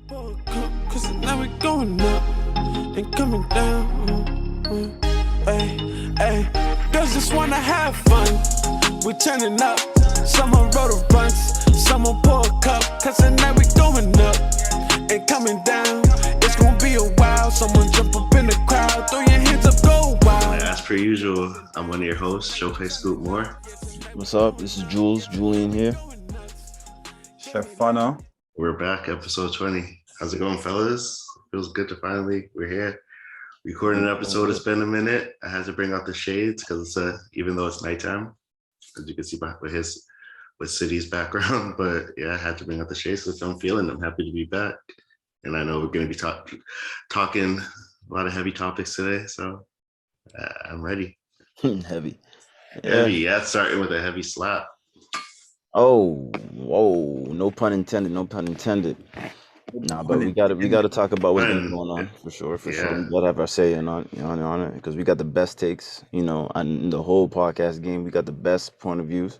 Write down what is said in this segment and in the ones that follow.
Cause now we going up and coming down. Hey, girls just wanna have fun. We turning up. Someone wrote a runs, someone pour a cup. Cause now we going up and coming down. It's gonna be a while. Someone jump up in the crowd, throw your hands up, go wild. As per usual, I'm one of your hosts, Showcase Scoop Moore. What's up? This is Julian here. Chef Fana. We're back, episode 20. How's it going, fellas? Feels good to finally, we're here. Recording an episode, it's been a minute. I had to bring out the shades because even though it's nighttime, as you can see back with City's background, but yeah, I had to bring out the shades because I'm feeling I'm happy to be back. And I know we're going to be talking a lot of heavy topics today, so I'm ready. Heavy. Yeah, starting with a heavy slap. Oh, whoa! No pun intended. Nah, but we gotta talk about what's been going on for sure. We gotta have our say on it because we got the best takes, on the whole podcast game. We got the best point of views.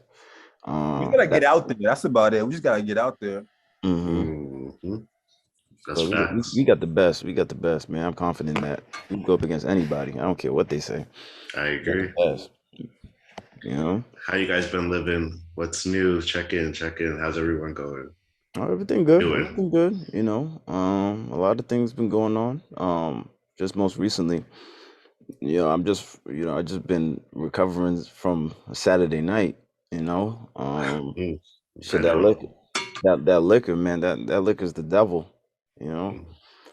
We gotta get out there. That's about it. We just gotta get out there. Mm-hmm. That's so we got the best. We got the best, man. I'm confident that we can go up against anybody. I don't care what they say. I agree. How you guys been living? What's new? Check in. How's everyone going? Oh, everything good. Everything good. A lot of things been going on. Just most recently, I just been recovering from a Saturday night. Shit, that liquor, man. That liquor's the devil.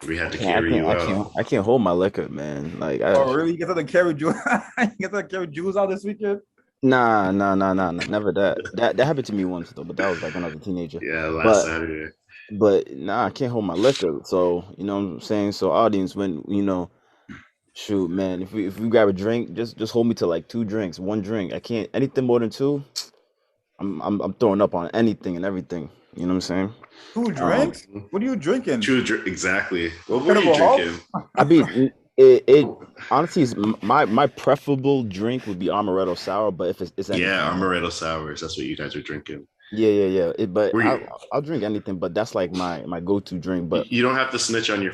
We had to carry you out. I can't hold my liquor, man. Like, really? You get to carry Jules? You get to carry Jules out this weekend? Nah, never that. That happened to me once though, but that was like when I was a teenager. Yeah, last Saturday. But I can't hold my liquor. So you know what I'm saying. So audience, when shoot, man, if we grab a drink, just hold me to like 2 drinks, 1 drink. I can't anything more than 2. I'm throwing up on anything and everything. You know what I'm saying? 2 drinks? What are you drinking? Exactly. What were you drinking? I mean. It honestly is my preferable drink would be amaretto sour, but if it's anything, amaretto sours, that's what you guys are drinking. Yeah. I'll drink anything, but that's like my go-to drink. But you don't have to snitch on your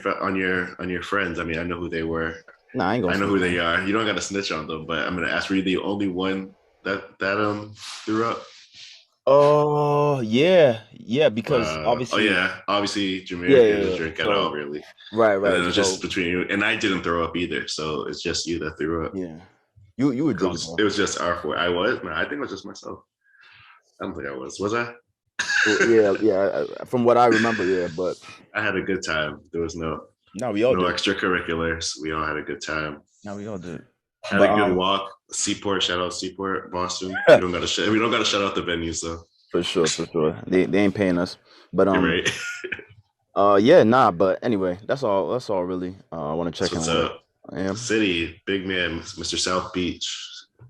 friends. I mean, I know who they were. Nah, I ain't gonna. I know who they are. You don't got to snitch on them, but I'm gonna ask: were you the only one that threw up? Oh yeah, because obviously. Oh yeah, obviously Jameer didn't drink at all, really. Right. And it was just between you, and I didn't throw up either, so it's just you that threw up. Yeah, you were drunk. It was just our 4. I was. Man, I think it was just myself. I don't think I was. Was I? Yeah. From what I remember, yeah, but I had a good time. There was no extracurriculars. We all had a good time. No, we all did. Had a good walk. Seaport, shout out Seaport, Boston. We don't gotta shout out the venues though. For sure. They ain't paying us. But right. But anyway, that's all really. I want to check in. What's up? City, big man, Mr. South Beach,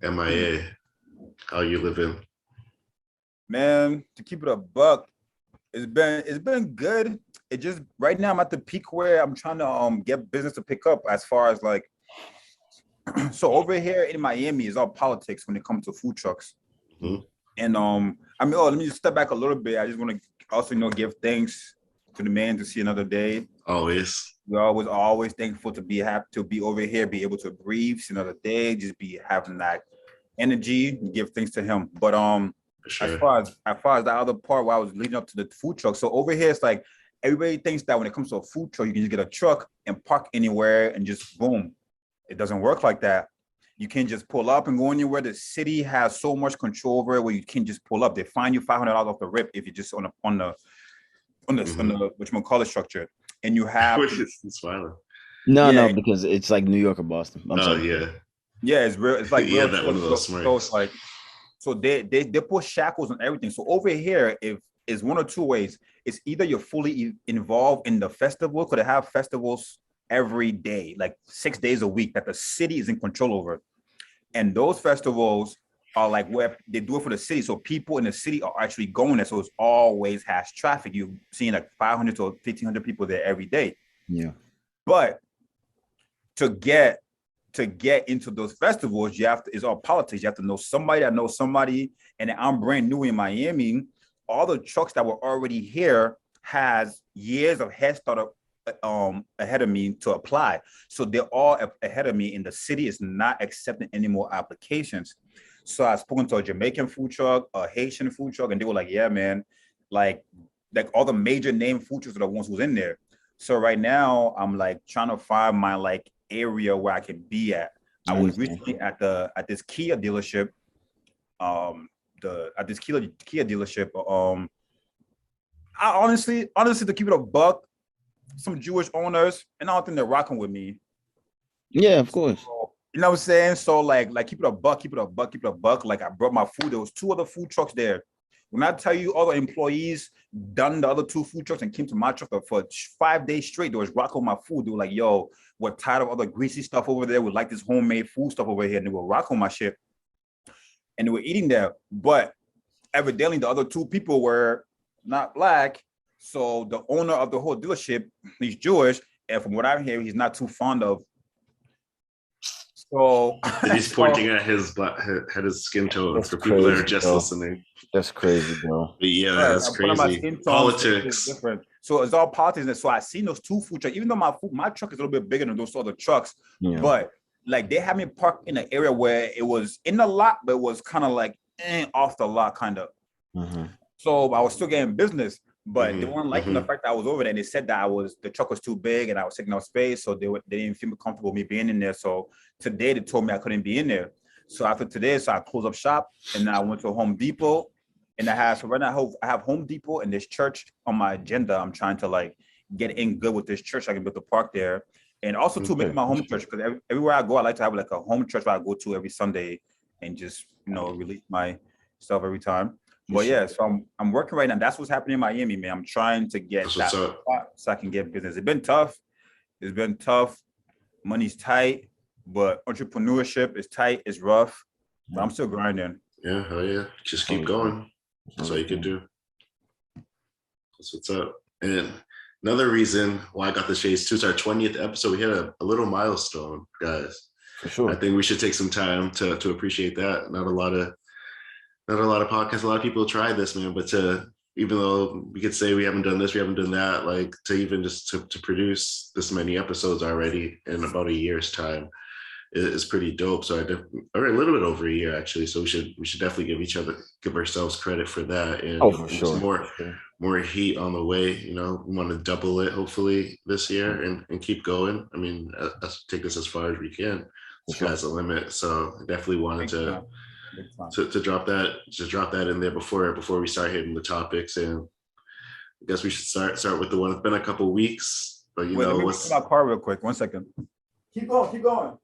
MIA. How you living? Man, to keep it a buck, it's been good. It just right now I'm at the peak where I'm trying to get business to pick up as far as like. So over here in Miami is all politics when it comes to food trucks. Mm-hmm. And let me just step back a little bit. I just want to also give thanks to the man to see another day. Always. We're always thankful to be happy to be over here, be able to breathe, see another day, just be having that energy and give thanks to him. But sure. as far as the other part where I was leading up to the food truck. So over here it's like everybody thinks that when it comes to a food truck, you can just get a truck and park anywhere and just boom. It doesn't work like that. You can't just pull up and go anywhere. The city has so much control over it where you can't just pull up. They fine you $500 off the rip if you just on the whatchamacallit structure. And you have smiling. No, because it's like New York or Boston. Yeah, it's real. It's like yeah, that one of those smirks. So it's like they put shackles on everything. So over here, if it's one or two ways, it's either you're fully involved in the festival, because they have festivals every day, like 6 days a week that the city is in control over. And those festivals are like where they do it for the city. So people in the city are actually going there. So it's always has traffic. You're seeing like 500 to 1,500 people there every day. Yeah. But to get into those festivals, it's all politics. You have to know somebody that knows somebody. And I'm brand new in Miami. All the trucks that were already here has years of head start ahead of me to apply. So they're all ahead of me, and the city is not accepting any more applications. So I spoken to a Jamaican food truck, a Haitian food truck, and they were like, yeah, man, like all the major name food trucks are the ones who's in there. So right now I'm like trying to find my like area where I can be at. I was recently at this Kia dealership. At this Kia dealership. I honestly, to keep it a buck, some Jewish owners, and I don't think they're rocking with me. Yeah, of course. So, you know what I'm saying? So like keep it a buck. Like I brought my food. There was 2 other food trucks there. When I tell you all the employees done the other 2 food trucks and came to my truck for 5 days straight, they was rocking my food. They were like, yo, we're tired of all the greasy stuff over there. We like this homemade food stuff over here. And they were rocking my shit. And they were eating there. But evidently the other 2 people were not black. So the owner of the whole dealership, he's Jewish. And from what I hear, he's not too fond of. So he's pointing at his skin tone for people that are just listening. That's crazy, bro. But yeah, that's crazy. Politics. Different. So it's all politics. And so I seen those 2 food trucks, even though my truck is a little bit bigger than those other trucks, but like they had me parked in an area where it was in the lot, but it was kind of like off the lot, kind of. So I was still getting business, but they weren't liking the fact that I was over there. And they said that the truck was too big and I was taking up space, so they didn't feel comfortable with me being in there. So today they told me I couldn't be in there. So after today, I closed up shop and I went to Home Depot. And right now I have Home Depot and this church on my agenda. I'm trying to like get in good with this church. I can build the park there, and also to make my home church, because everywhere I go, I like to have like a home church where I go to every Sunday and just release myself every time. But yeah, so I'm working right now. That's what's happening in Miami, man. I'm trying to get that spot so I can get business. It's been tough. Money's tight, but entrepreneurship is tight. It's rough, but I'm still grinding. Yeah, hell yeah. Just keep going. That's all you can do. That's what's up. And another reason why I got the shades too, it's our 20th episode. We had a little milestone, guys. For sure. I think we should take some time to appreciate that. Not a lot of podcasts. A lot of people try this, man, but even though we could say we haven't done this, we haven't done that, like to even just to produce this many episodes already in about a year's time is pretty dope. So or a little bit over a year actually. So we should definitely give ourselves credit for that. And for sure. More heat on the way. We want to double it hopefully this year and keep going. I mean, let's take this as far as we can. Sky's the limit. So I definitely wanted to drop that in there before we start hitting the topics. And I guess we should start with the one. It's been a couple of weeks, but let me what's my car real quick. 1 second. Keep going.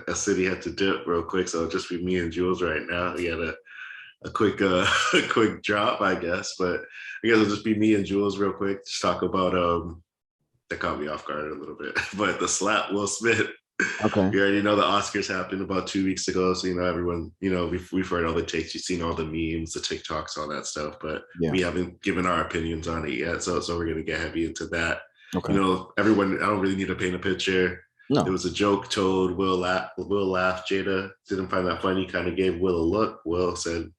A city had to dip real quick, so it'll just be me and Jules right now. We had a quick drop, I guess, but I guess it'll just be me and Jules real quick. Just talk about that caught me off guard a little bit, but the slap Will Smith. Okay. You already know the Oscars happened about 2 weeks ago, so everyone, we've heard all the takes, you've seen all the memes, the TikToks, all that stuff, but we haven't given our opinions on it yet. So we're gonna get heavy into that. Okay. Everyone, I don't really need to paint a picture. No. It was a joke told. Will laughed. Jada didn't find that funny. Kind of gave Will a look. Will said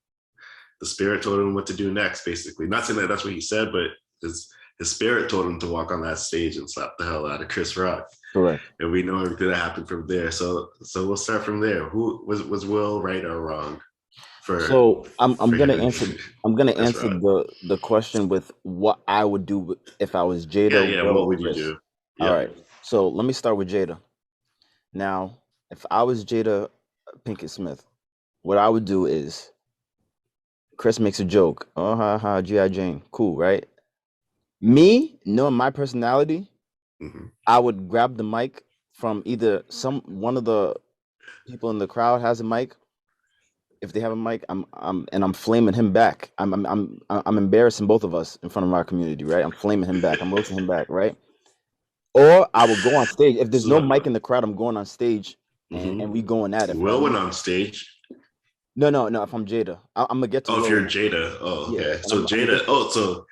the spirit told him what to do next. Basically, not saying that that's what he said, but his spirit told him to walk on that stage and slap the hell out of Chris Rock. Correct. And we know everything that happened from there. So we'll start from there. Who was Will right or wrong? I'm gonna answer the question with what I would do if I was Jada. Yeah. What would you do? Yeah. All right. So let me start with Jada. Now, if I was Jada Pinkett Smith, what I would do is Chris makes a joke. Oh, ha, G.I. Jane. Cool, right? Me, knowing my personality, I would grab the mic from either one of the people in the crowd has a mic. If they have a mic, I'm flaming him back. I'm embarrassing both of us in front of our community, right? I'm flaming him back. I'm roasting him back, right? Or I will go on stage. If there's no mic in the crowd, I'm going on stage and we going at it. Will went on stage. No. If I'm Jada, I'm gonna get to. Oh, if you're Jada. Oh, okay. Yeah, so Jada. So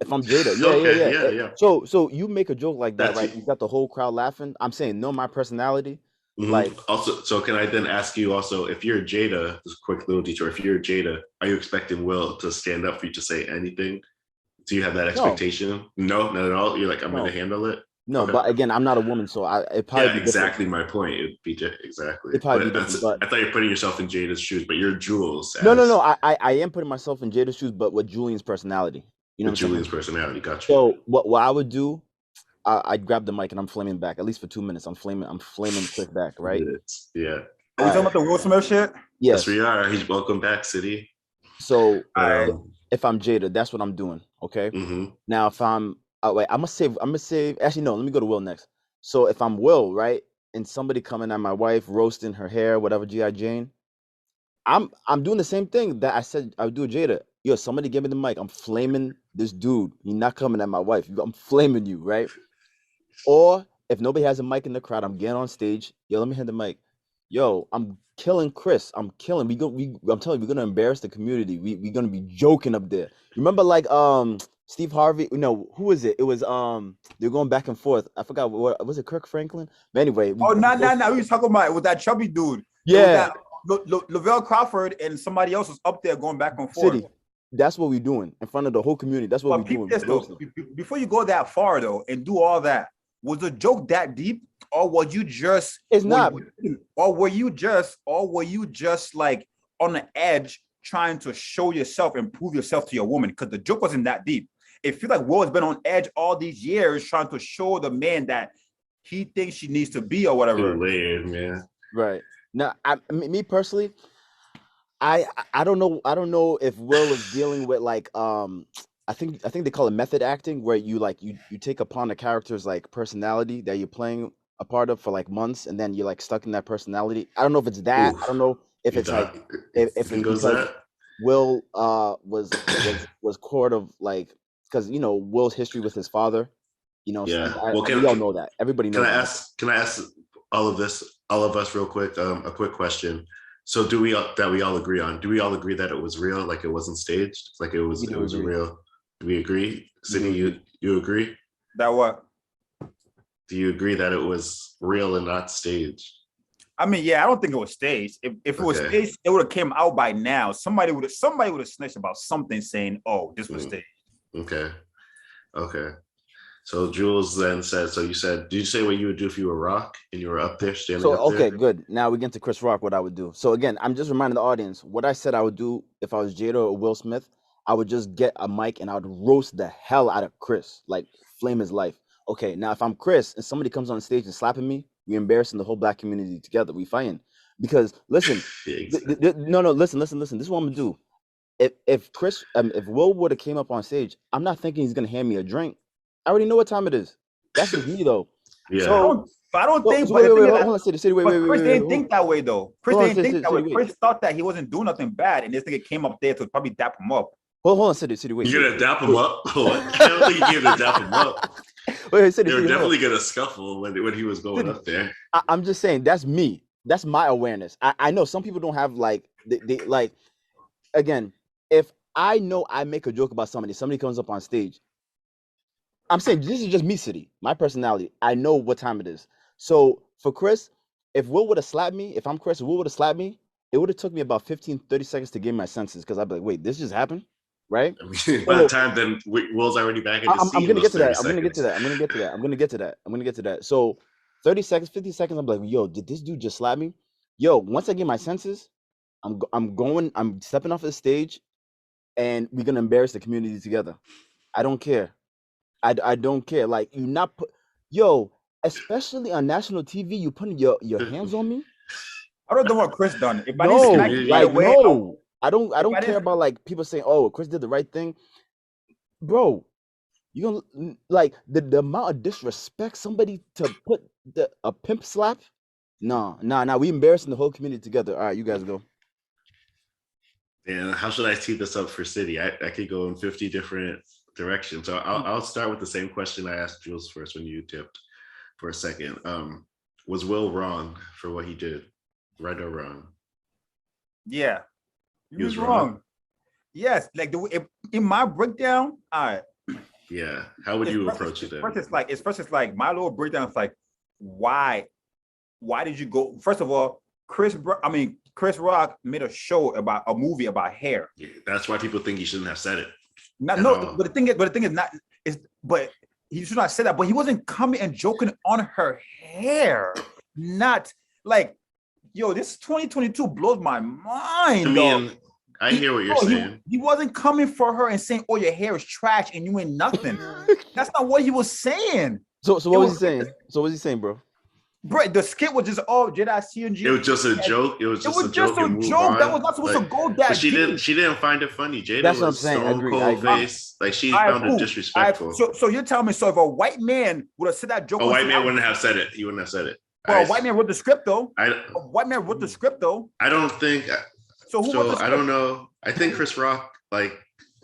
if I'm Jada, yeah. So you make a joke like that, right? You got the whole crowd laughing. I'm saying, know my personality. Like also, so can I then ask you also, if you're Jada, just a quick little detour. If you're Jada, are you expecting Will to stand up for you to say anything? Do you have that expectation? No, not at all. You're like, I'm going to handle it. No, Okay. but again, I'm not a woman, so it probably be exactly different. my point. It'd be exactly. It probably be different, but I thought you're putting yourself in Jada's shoes, but you're Jules. No. I am putting myself in Jada's shoes, but with Julian's personality. You know what I'm saying? Julian's personality, got you. So what I would do, I'd grab the mic and I'm flaming back at least for 2 minutes. I'm flaming quick back, right? Yeah. Are we talking about the Will Smith shit? Yes, we are. He's welcome back, City. So if I'm Jada, that's what I'm doing. Okay. Mm-hmm. Now if I'm wait, I'm gonna save. Actually, no. Let me go to Will next. So if I'm Will, right, and somebody coming at my wife, roasting her hair, whatever, G.I. Jane, I'm doing the same thing that I said I would do with Jada. Yo, somebody give me the mic. I'm flaming this dude. You're not coming at my wife. I'm flaming you, right? Or if nobody has a mic in the crowd, I'm getting on stage. Yo, let me hand the mic. Yo, I'm killing Chris. I'm telling you, we're gonna embarrass the community. We're gonna be joking up there. Remember, like Steve Harvey? No, who is it? It was they're going back and forth. I forgot what was it, Kirk Franklin? But anyway, no. We was talking about it with that chubby dude. Yeah, Lavelle Crawford and somebody else was up there going back and forth. City. That's what we're doing in front of the whole community. That's what we're doing. Before you go that far though and do all that, was the joke that deep, or were you just? It's not. Or were you just like on the edge trying to show yourself and prove yourself to your woman? Because the joke wasn't that deep. It feels like Will has been on edge all these years trying to show the man that he thinks she needs to be or whatever. Too late, man. Right. Now, me personally, I don't know if Will is dealing with like I think they call it method acting, where you take upon a character's like personality that you're playing a part of for like months, and then you're like stuck in that personality. I don't know if it's that. I don't know if it's like if it's because Will was court of like, because you know Will's history with his father. You know, yeah. We all know that. Everybody knows. Can I ask all of us real quick a quick question? So do we all agree on? Do we all agree that it was real? Like it wasn't staged? Like it was real? Do we agree? City, you agree? That what? Do you agree that it was real and not staged? I mean, yeah, I don't think it was staged. If it was staged, it would have came out by now. Somebody would have snitched about something saying, "Oh, this was staged." Okay. So Jules then said, did you say what you would do if you were Rock and you were up there standing up there? Okay, good. Now we get to Chris Rock, what I would do. So again, I'm just reminding the audience, what I said I would do if I was Jada or Will Smith, I would just get a mic and I would roast the hell out of Chris, like flame his life. Okay, now if I'm Chris and somebody comes on stage and slapping me, we're embarrassing the whole black community together. We fighting. Because listen, listen. This is what I'm gonna do. If Will would have came up on stage, I'm not thinking he's gonna hand me a drink. I already know what time it is. That's just me though. Yeah. So, I don't think. Wait, hold on, City. Chris didn't think that way though. Chris didn't think that way. Chris thought that he wasn't doing nothing bad, and this nigga came up there to probably dap him up. Hold on, City. Wait. You're gonna dap him up? I don't think you're gonna dap him up. Wait, City. You're definitely gonna scuffle when he was going up there. I'm just saying that's me. That's my awareness. I know some people don't have like they like. Again, if I know I make a joke about somebody comes up on stage. I'm saying this is just me, City, my personality. I know what time it is. So for Chris, if Will would have slapped me, if I'm Chris, Will would have slapped me, it would have took me about 15, 30 seconds to gain my senses, because I'd be like, wait, this just happened? Right? I mean, by the time then Will's already back in the seat. I'm going to get to that. So 30 seconds, 50 seconds, I'm like, yo, did this dude just slap me? Yo, once I get my senses, I'm stepping off the stage, and we're going to embarrass the community together. I don't care. I don't care. Like, you not put, yo, especially on national TV, you putting your hands on me. I don't know what Chris done. If I don't care about like people saying, "Oh, Chris did the right thing," bro. You gonna like the amount of disrespect somebody to put a pimp slap? Nah. We embarrassing the whole community together. All right, you guys go. And how should I tee this up for City? I could go in 50 different direction. So I'll start with the same question I asked Jules first when you tipped for a second. Was Will wrong for what he did? Right or wrong? Yeah. He was wrong. Yes. Like in my breakdown, all right. Yeah. How would you approach it then? First it's like my little breakdown is like, why did you go? First of all, Chris Rock made a movie about hair. Yeah, that's why people think he shouldn't have said it. Not no, but the thing is not is but he should not say that. But he wasn't coming and joking on her hair. Not like, yo, this 2022 blows my mind. I mean, I hear what you're saying. He wasn't coming for her and saying, "Oh, your hair is trash and you ain't nothing." That's not what he was saying. So what was he saying? So what was he saying, bro? Bro, the skit was just, oh, Jada, I see you. It was just a joke. It was just a joke. That was not supposed to go that but she didn't find it funny. Jada That's what I'm was saying. stone cold face. Like she found it disrespectful. So you're telling me, so if a white man would have said that joke, a white man wouldn't have said it. He wouldn't have said it. Well, a white man wrote the script though. I don't think. So I don't know. I think Chris Rock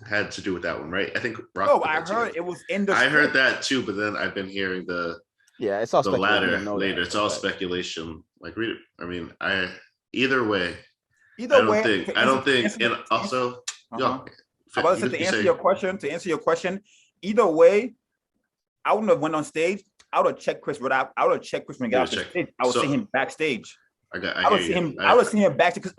had to do with that one, right? I think Rock. No, I heard it was in the. I heard that too, but then I've been hearing it's all the latter later. It's all speculation. Either way. I don't think, and also, to answer your question, either way, I wouldn't have went on stage. I would have checked Chris. I would have checked Chris when he got off the stage. I would see him backstage. I would see him backstage because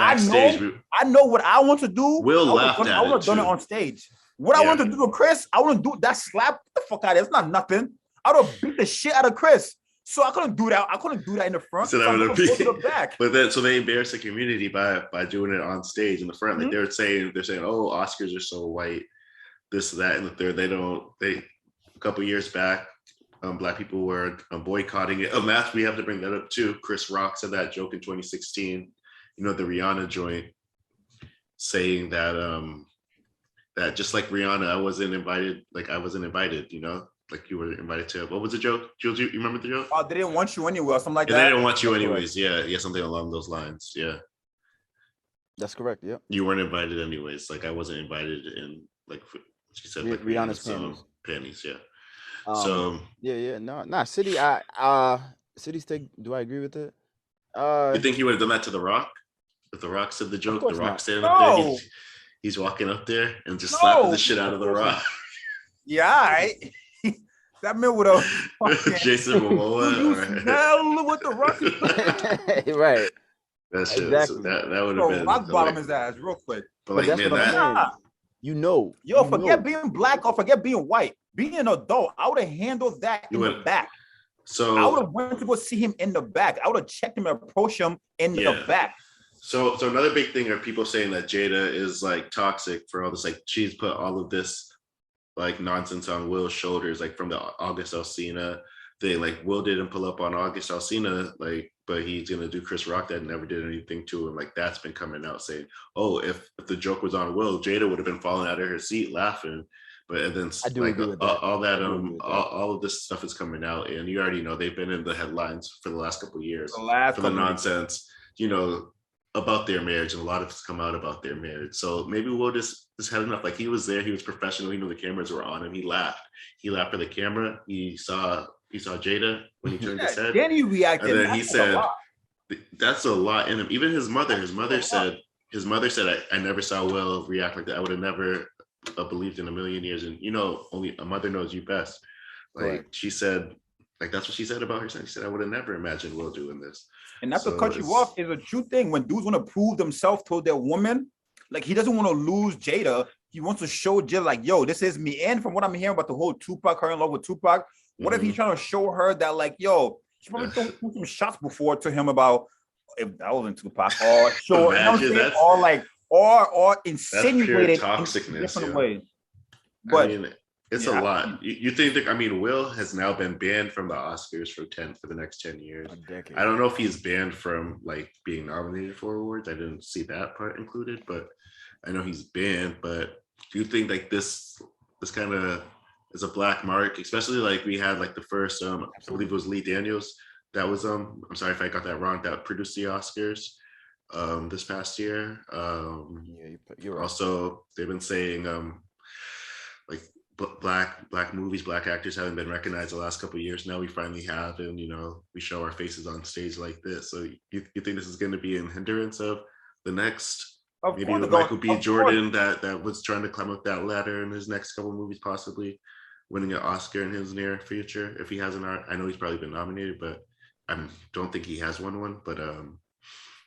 I know what I want to do. Will laughed at it. I would have done it on stage. What I want to do to Chris, I want to do that slap the fuck out of it. It's not nothing. I would have beat the shit out of Chris. So I couldn't do that. I couldn't do that in the front. So I'm gonna go to the back. But then, so they embarrassed the community by doing it on stage in the front. Like they're saying, oh, Oscars are so white, this, that, and the third. A couple years back, Black people were boycotting it. We have to bring that up too. Chris Rock said that joke in 2016. You know, the Rihanna joint, saying that that just like Rihanna, I wasn't invited. You know. Like you were invited to. What was the joke? Jules, you remember the joke? Oh, they didn't want you anyway, or something like that. They didn't want you anyways. Yeah, something along those lines. Yeah, that's correct. Yeah, you weren't invited anyways. Like I wasn't invited in. Like she said, like Rihanna's panties. Yeah. City. City's take. Do I agree with it? You think he would have done that to The Rock? If The Rock said the joke, The Rock standing up there, he's walking up there and just slapping the shit out of The Rock. Yeah, that man would have Jason Momoa. Smell what The Rock is right. That shit. Exactly. That would have been. Rock bottom his ass real quick. But that's what I'm saying. Forget being black or forget being white. Being an adult, I would have handled that in the back. So I would have went to go see him in the back. I would have checked him and approached him in the back. So another big thing are people saying that Jada is like toxic for all this. Like she's put all of this like nonsense on Will's shoulders, like from the August Alsina thing. Like Will didn't pull up on August Alsina, like, but he's gonna do Chris Rock that never did anything to him. Like that's been coming out saying, oh, if the joke was on Will, Jada would have been falling out of her seat laughing. But then like all of this stuff is coming out, and you already know they've been in the headlines for the last couple of years for the nonsense, you know, about their marriage, and a lot of it's come out about their marriage. So maybe Will just had enough. Like he was there, he was professional, he knew the cameras were on him. He laughed for the camera. He saw Jada when he turned his head. Then he reacted, and then he said, "That's a lot in him." Even his mother said, I never saw Will react like that. I would have never believed in a million years. And you know, only a mother knows you best. Like she said, like that's what she said about her son. She said, I would have never imagined Will doing this. And that's what cut you off is a true thing. When dudes want to prove themselves to their woman, like he doesn't want to lose Jada. He wants to show Jada like, yo, this is me. And from what I'm hearing about the whole Tupac, her in love with Tupac, what if he's trying to show her that like, yo, she probably threw some shots before to him about if that wasn't Tupac or show, or insinuated in different ways. But I mean, it's a lot. You think that, I mean, Will has now been banned from the Oscars for the next 10 years. I don't know if he's banned from like being nominated for awards. I didn't see that part included, but I know he's banned. But do you think like this kind of is a black mark, especially like we had like the first, I believe it was Lee Daniels that was, I'm sorry if I got that wrong, that produced the Oscars this past year. You're right. Also, they've been saying like black movies, black actors haven't been recognized the last couple of years. Now we finally have, and you know, we show our faces on stage like this. So you think this is going to be a hindrance of the next, maybe with Michael B. Jordan that was trying to climb up that ladder in his next couple of movies, possibly winning an Oscar in his near future if he hasn't? I know he's probably been nominated, but I don't think he has won one. But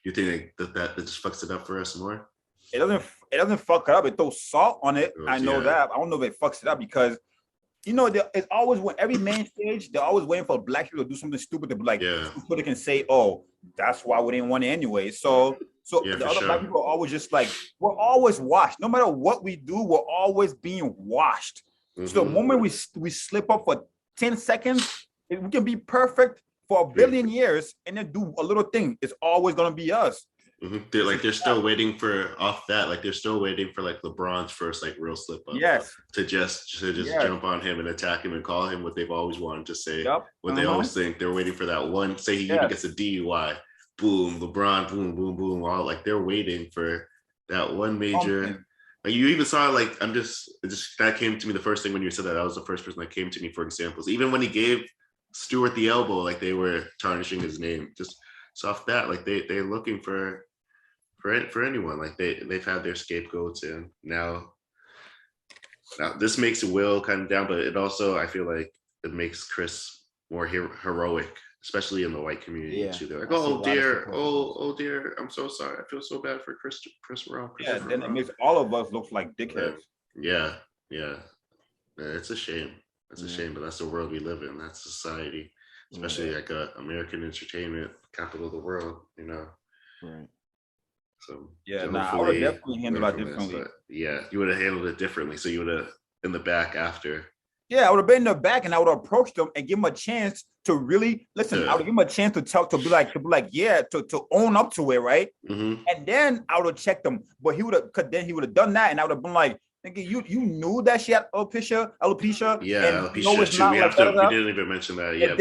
you think that just fucks it up for us more? It doesn't fuck it up. It throws salt on it. I know that. I don't know if it fucks it up because it's always when every main stage, they're always waiting for black people to do something stupid to be like, so they can say, oh, that's why we didn't want it anyway. So the other black people are always just like, we're always washed. No matter what we do, we're always being washed. Mm-hmm. So the moment we slip up for 10 seconds, we can be perfect for a billion years and then do a little thing. It's always gonna be us. Mm-hmm. They're still waiting for off that. Like they're still waiting for like LeBron's first like real slip up. Yes. To just jump on him and attack him and call him what they've always wanted to say. Yep. What they always think. They're waiting for that one. Say he even gets a DUI. Boom, LeBron. Boom, boom, boom. All like they're waiting for that one major. Like you even saw like that came to me the first thing when you said that. That was the first person that came to me for examples. Even when he gave Stewart the elbow, like they were tarnishing his name. Just off that, like they're looking for anyone. Like they've had their scapegoats, and now this makes Will kind of down, but it also I feel like it makes Chris more heroic, especially in the white community too. They're like, oh dear, I'm so sorry. I feel so bad for Chris Rock. Then it makes all of us look like dickheads. Yeah. It's a shame. It's a shame, but that's the world we live in. That's society, especially like American entertainment capital of the world. Right. So I would definitely handle that differently. You would have handled it differently. So you would have in the back after. Yeah, I would have been in the back and I would have approached them and give them a chance to really listen. I would give them a chance to talk, to be like, to own up to it, right? Mm-hmm. And then I would have checked them, but he would have done that, and I would have been like, "Nigga, you knew that she had alopecia." Yeah, alopecia. We didn't even mention that. Yeah,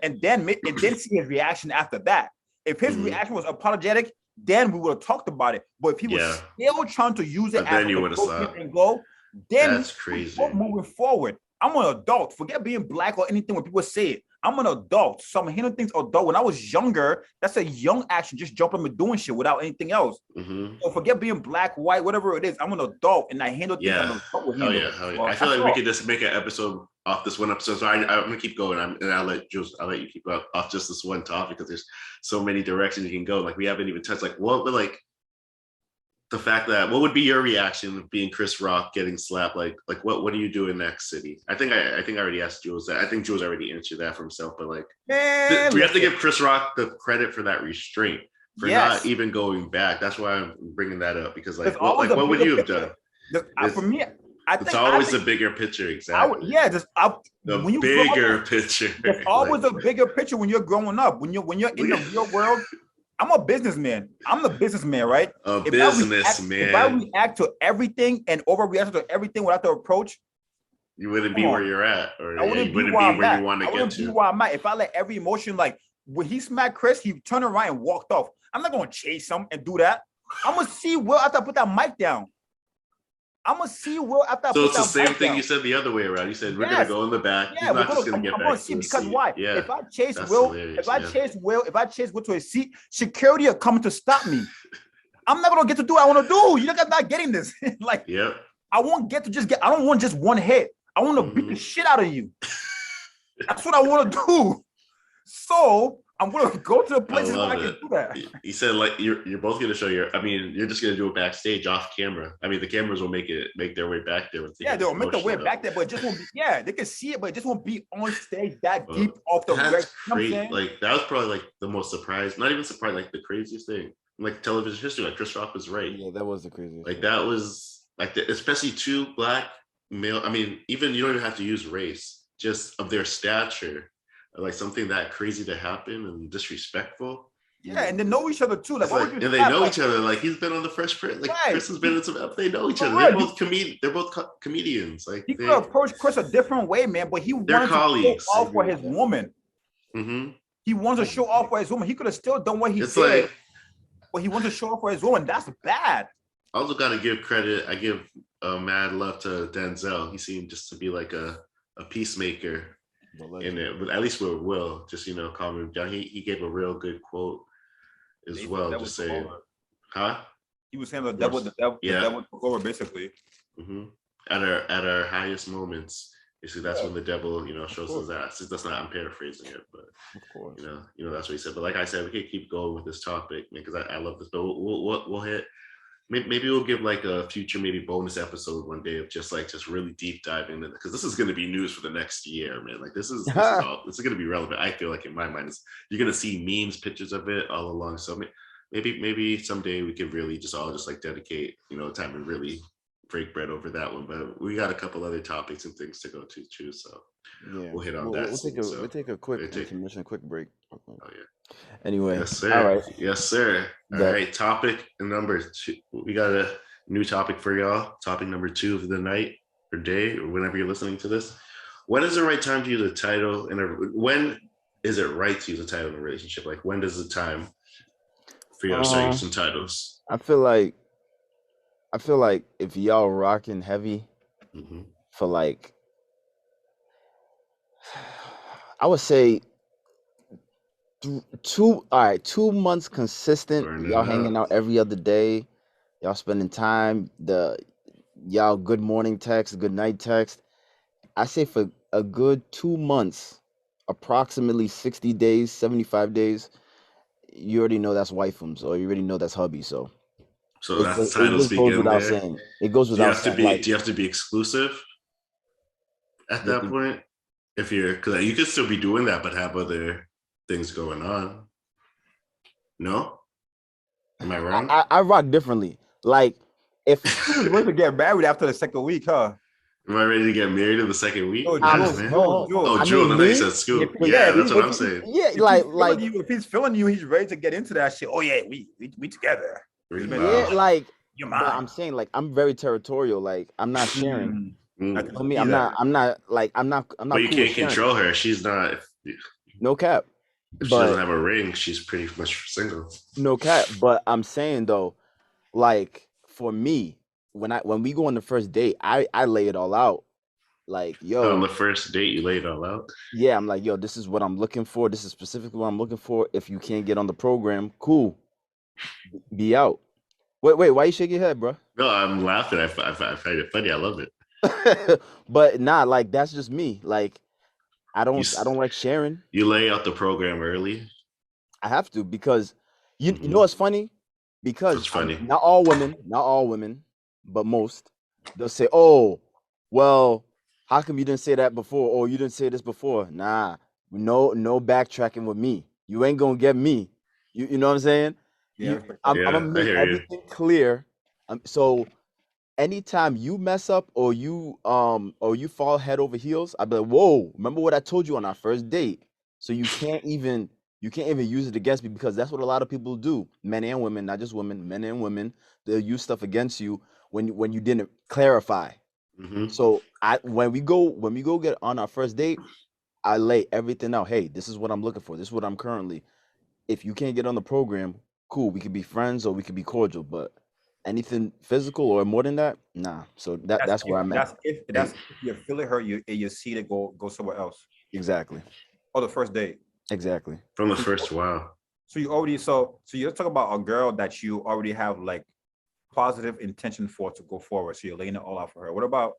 and then see his reaction after that. If his reaction was apologetic, then we would have talked about it. But if he was still trying to use it as and go, then that's crazy. We're moving forward. I'm an adult. Forget being black or anything when people say it. I'm an adult. So I'm handling things adult. When I was younger, that's a young action, just jumping and doing shit without anything else. Mm-hmm. So forget being black, white, whatever it is. I'm an adult and I handle things. Hell yeah. I feel like we could just make an episode off this one episode. So I'm gonna keep going, and I'll let you keep off just this one topic because there's so many directions you can go. Like we haven't even touched the fact that what would be your reaction of being Chris Rock getting slapped? Like what do you do in next city? I think I already asked Jules that. I think Jules already answered that for himself. But we have to give Chris Rock the credit for that restraint for not even going back. That's why I'm bringing that up because what would you have done? For me, it's always a bigger picture. Exactly. The bigger picture. There's always a bigger picture when you're growing up. When you're in the real world. I'm a businessman. I'm the businessman, right? If I react to everything and overreact to everything without the approach, you wouldn't be where you're at, or you wouldn't be where you want to get to. I wouldn't be where I'm at. If I let every emotion, like when he smacked Chris, he turned around and walked off. I'm not gonna chase him and do that. I'm gonna see Will after I put that mic down. So it's the same thing you said the other way around. You said we're gonna go in the back. Yeah, He's not just gonna get back. Because why? Yeah, if I chase Will to his seat, security are coming to stop me. I'm not gonna get to do what I want to do. You're not getting this. I won't get to just get. I don't want just one hit. I want to beat the shit out of you. That's what I want to do. So I'm gonna go to the places where I can do that. He said you're both gonna show you're just gonna do it backstage off camera. I mean the cameras will make their way back there. They'll make their way back there, but it just won't be they can see it, but it just won't be on stage that deep off the that's crazy. That was probably the most not even surprised, the craziest thing. Television history, Chris Rock was right. Yeah, that was the craziest. That was especially two black male. I mean, even you don't even have to use race, just of their stature. Something that crazy to happen and disrespectful. Yeah, and they know each other too. And they know each other. He's been on the Fresh Prince. Chris has been in some. They know each other. They're both comedians. He could approach Chris a different way, man. But he wanted to show off for his woman. Mm-hmm. He wants to show off for his woman. He could have still done what he did, but he wants to show off for his woman. That's bad. I also got to give credit. I give mad love to Denzel. He seemed just to be a peacemaker. In it, but at least with Will, just calm him down. He gave a real good quote as well. Just saying, he was handling the devil. The devil took over basically. Mm-hmm. At our highest moments, you see that's when the devil, shows his ass. That's not. I'm paraphrasing it, but of course, that's what he said. But like I said, we can keep going with this topic, man, because I love this. But we'll hit maybe we'll give like a future maybe bonus episode one day of just really deep diving into, because this is going to be news for the next year, man. Like this is going to be relevant. I feel like in my mind, you're going to see memes, pictures of it all along. So maybe someday we could really just like dedicate, time and really break bread over that one. But we got a couple other topics and things to go to too. So yeah, we'll hit on that. We'll take a quick intermission, quick break. Oh yeah. Anyway, yes, sir. All right. Yes, sir. All right. Topic number 2. We got a new topic for y'all. Topic number 2 of the night or day, or whenever you're listening to this. When is the right time to use a title? When is it right to use a title in a relationship? Like, when does the time for y'all to start using titles? I feel like if y'all rocking heavy for like, I would say 2 months consistent, y'all hanging out every other day, y'all spending time, y'all good morning text, good night text. I say for a good 2 months, approximately 60 days, 75 days, you already know that's wifeums, or you already know that's hubby. So that's the title speaking there. Saying. It goes without saying. Do you have to be exclusive at that point? If because you could still be doing that, but have other things going on. No? Am I wrong? I rock differently. Like, if you was ready to get married after the second week, huh? Am I ready to get married in the second week? Jewel, I said school. Yeah, that's what I'm saying. Yeah, if he's feeling you, he's ready to get into that shit. Oh yeah, we together. Yeah, like, I'm saying, like, I'm very territorial. Like, I'm not sharing. I mean, I'm not. But you can't control her. She's not. No cap. If she doesn't have a ring, she's pretty much single. No cap. But I'm saying though, like, for me, when we go on the first date, I lay it all out. Like, yo, on the first date, you lay it all out. Yeah, I'm like, yo, this is what I'm looking for. This is specifically what I'm looking for. If you can't get on the program, cool. Be out. Wait, why you shake your head, bro? No, I'm laughing. I find it funny. I love it. But nah, like, that's just me. Like, I don't like sharing. You lay out the program early. I have to, because you know what's funny? Because it's funny. Not all women, but most, they'll say, "Oh, well, how come you didn't say that before? Or you didn't say this before?" Nah, no backtracking with me. You ain't gonna get me. You know what I'm saying? Yeah, I'm gonna make everything clear. So anytime you mess up or you fall head over heels, I'll be like, whoa, remember what I told you on our first date? So you can't even use it against me, because that's what a lot of people do. Men and women, not just women, men and women, they'll use stuff against you when you didn't clarify. So when we go get on our first date, I lay everything out. Hey, this is what I'm looking for. This is what I'm currently. If you can't get on the program, cool. We could be friends or we could be cordial, but anything physical or more than that, nah. So that's where I'm at. That's if you're feeling her, you see it go somewhere else. Exactly. Oh, the first date. Exactly. From the first wow. So you already so you're talking about a girl that you already have like positive intention for to go forward. So you're laying it all out for her. What about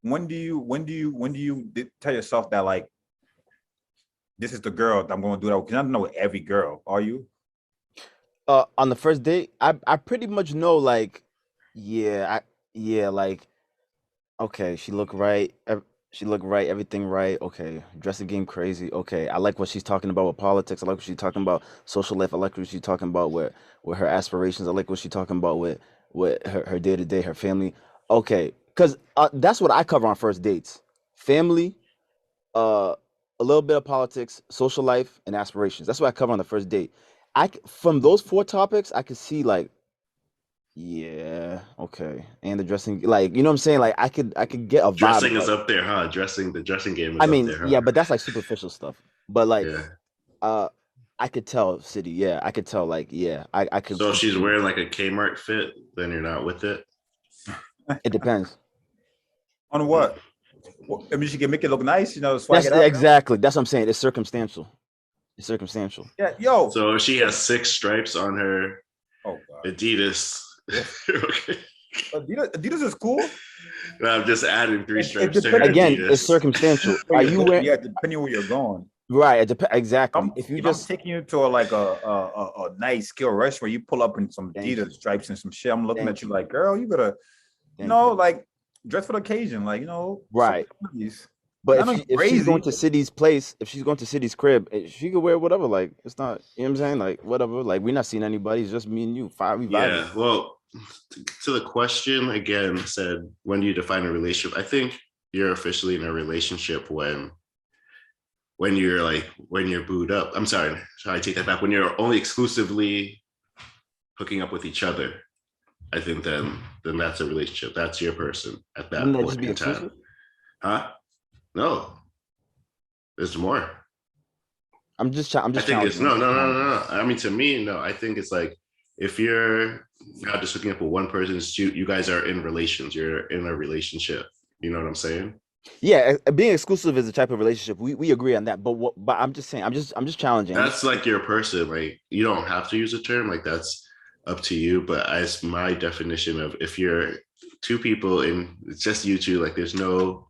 when do you tell yourself that, like, this is the girl that I'm going to do that? Because I don't know every girl. Are you? On the first date, I pretty much know, like, like, okay, she look right, everything right. Okay, dressing game crazy. Okay, I like what she's talking about with politics. I like what she's talking about social life. I like what she's talking about with her aspirations. I like what she's talking about with her day to day, her family. Okay, because that's what I cover on first dates: family, a little bit of politics, social life, and aspirations. That's what I cover on the first date. From those 4 topics, I could see, like, yeah, okay, and the dressing, like, you know what I'm saying? Like, I could get a vibe. Dressing is up there, huh? The dressing game is up there, huh? Yeah, but that's like superficial stuff. But like, I could tell, City. Yeah, I could tell. Like, yeah, I could. So if she's wearing like a Kmart fit, then you're not with it. It depends. On what? Well, I mean, she can make it look nice, you know. Exactly. That's what I'm saying. It's circumstantial. Yeah, yo. So if she has 6 stripes on her Adidas. Okay. Adidas is cool. No, I'm just adding 3 stripes to her Again, Adidas. it's circumstantial. Are you wearing? Yeah, depending on where you're going. Right. Exactly. I'm, If you if I'm just taking you to a nice skill restaurant, you pull up in some thank Adidas you, stripes and some shit. I'm looking thank at you you, like, girl, you better, thank you. like dress for the occasion, like some Right. these. But Nothing if she's going crazy. to City's place, if she's going to City's crib, she could wear whatever. Like it's not, you know what I'm saying? Like whatever. Like we're not seeing anybody. It's just me and you. We vibing. Yeah. Well, to the question again, said when do you define a relationship? I think you're officially in a relationship when you're booed up. I'm sorry, I take that back. When you're only exclusively hooking up with each other, I think then that's a relationship. That's your person at Wouldn't that that just point be in time. exclusive? Huh? No, there's more. I'm just I think it's challenging. no. I mean, to me, no. I think it's like if you're not just hooking up with one person, it's you guys are in relations. You're in a relationship. You know what I'm saying? Yeah, being exclusive is a type of relationship. We agree on that. But I'm just saying. I'm just challenging. That's like your person. Like you don't have to use a term. Like that's up to you. But as my definition of if you're two people and it's just you two, like there's no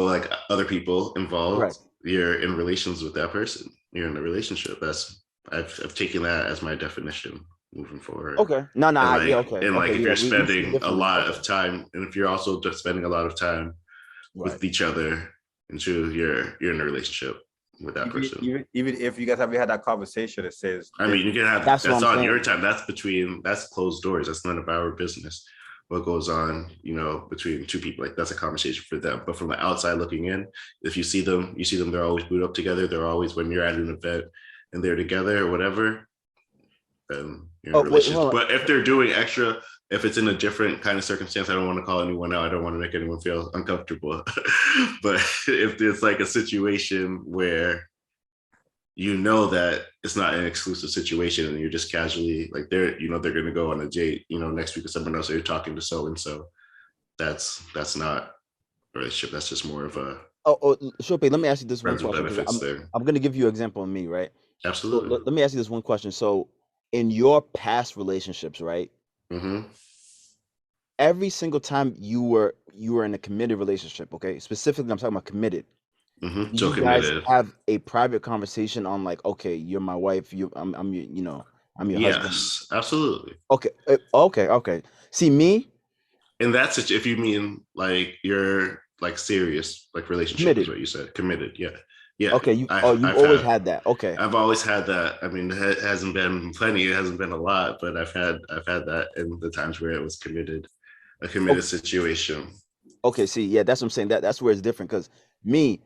like other people involved. Right. You're in relations with that person. You're in a relationship. I've taken that as my definition moving forward. Okay. No. And like Yeah. Okay. and like Okay. if Yeah. you're We see it spending a differently. lot Okay. of time, and if you're also just spending a lot of time Right. with each other, and so you're in a relationship with that person. Even if you guys have had that conversation, it says. I mean, you can have That's that's what I'm on your saying. time. That's closed doors. That's none of our business. What goes on, between two people, like that's a conversation for them. But from the outside looking in, if you see them, they're always booed up together. They're always when you're at an event and they're together or whatever, then you're in a Oh wait. relationship. Hold on. But if they're doing extra, if it's in a different kind of circumstance, I don't want to call anyone out. I don't want to make anyone feel uncomfortable. But if there's like a situation where that it's not an exclusive situation and you're just casually like they're going to go on a date next week with someone else, or you're talking to so and so, that's not a relationship. That's just more of a Shope, let me ask you this one friends with question because benefits thing. I'm gonna give you an example of me, right? So Absolutely. let me ask you this one question. So in your past relationships, right? Mm-hmm. Every single time you were in a committed relationship, okay? Specifically, I'm talking about committed. Mm-hmm. Do So you guys committed. have a private conversation on like, okay, you're my wife, I'm your, I'm your husband. Yes, absolutely. Okay, okay. See me, And that's it. If you mean like you're like serious, like relationship is committed. what you said. Committed. Yeah. Yeah. Okay, you've always had that. Okay. I've always had that. I mean, it hasn't been plenty. It hasn't been a lot, but I've had that in the times where it was a committed situation. Okay, see, yeah, that's what I'm saying. That's where it's different because me,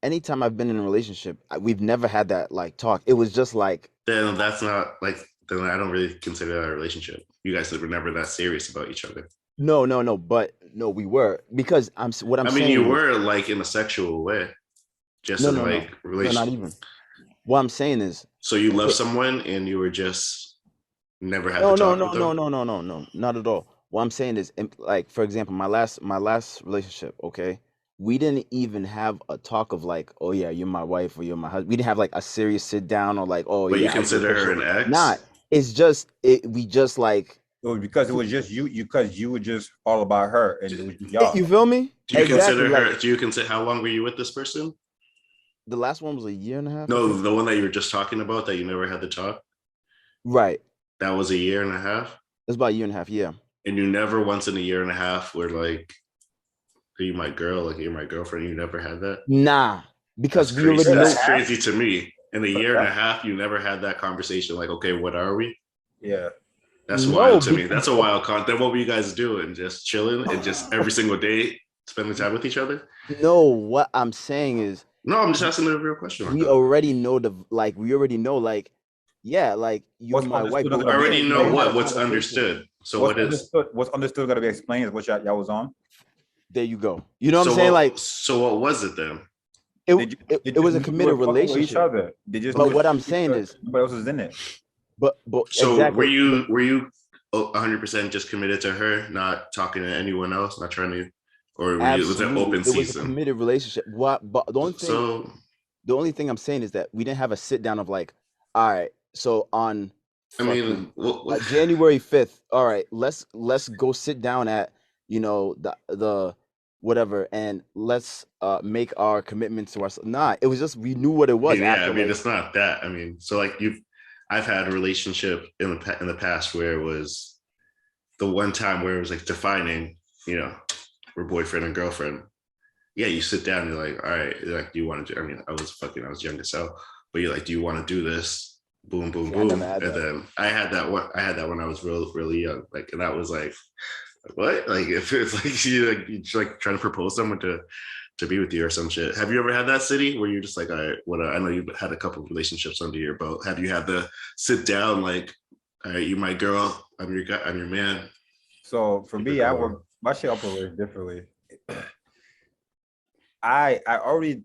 anytime I've been in a relationship, we've never had that like talk. It was just like Then that's not like. Then I don't really consider that a relationship. You guys were never that serious about each other. no, but no, we were because what I'm I mean, saying you is were like in a sexual way, just in like no, not even. What I'm saying is, So you love okay, someone and you were just never had no, the no, talk no, with them. no, no, no, no, no, not at all. What I'm saying is, like, for example, my last relationship, okay, we didn't even have a talk of like, oh yeah, you're my wife or you're my husband. We didn't have like a serious sit down or like, oh But you yeah, I do consider her official. an ex. Not. It's just we just like It was because it was just because you were just all about her and it was just y'all. you feel me? Do you Exactly. consider Like her? Do you consider how long were you with this person? the last one was a year and a half, I No, think. the one that you were just talking about that you never had the talk. Right. That was a year and a half. It's about a year and a half. Yeah. And you never once in a year and a half were like, "Are you my girl? Like you're my girlfriend." You never had that. Nah, because That's we already crazy. know. That's crazy to me. In a year and a half, you never had that conversation. Like, okay, what are we? Yeah. That's No, wild to me. because That's a wild con. Then what were you guys doing? Just chilling and just every single day spending time with each other? no, what I'm saying is No, I'm just asking a real question like we that. already know yeah, like you're What's my wife, understood but is we gonna be Already never know had a what's conversation. understood. So what is what's understood gotta be explained is what y'all was on. There you go. You know what I'm saying? Like so what was it then? it was a committed Were fucking with each relationship. other. They just But knew what I'm saying is, nobody else was in it. but So exactly. were you 100% just committed to her, not talking to anyone else, not trying to, or was it Absolutely, open it was a season? committed relationship. What? But So the only thing I'm saying is that we didn't have a sit down of like, all right, so on I mean, fucking January 5th, all right, let's go sit down at the whatever, and let's make our commitment to ourselves. Nah, it was just we knew what it was. I mean, it's not that. I mean, so like I've had a relationship in the past where it was the one time where it was like defining, we're boyfriend and girlfriend. Yeah, you sit down and you're like, all right, like, do you want to do? I mean, I was young as hell, but you're like, do you want to do this? Boom, boom, boom. And then I had that when I was really young. Like, and that was like, what? Like, if it's like you like trying to propose someone to be with you or some shit. Have you ever had that, City, where you're just like, all right, I know you've had a couple of relationships under your belt. Have you had to sit down like, all right, you my girl, I'm your guy, I'm your man? So for me, my shit operates differently. I already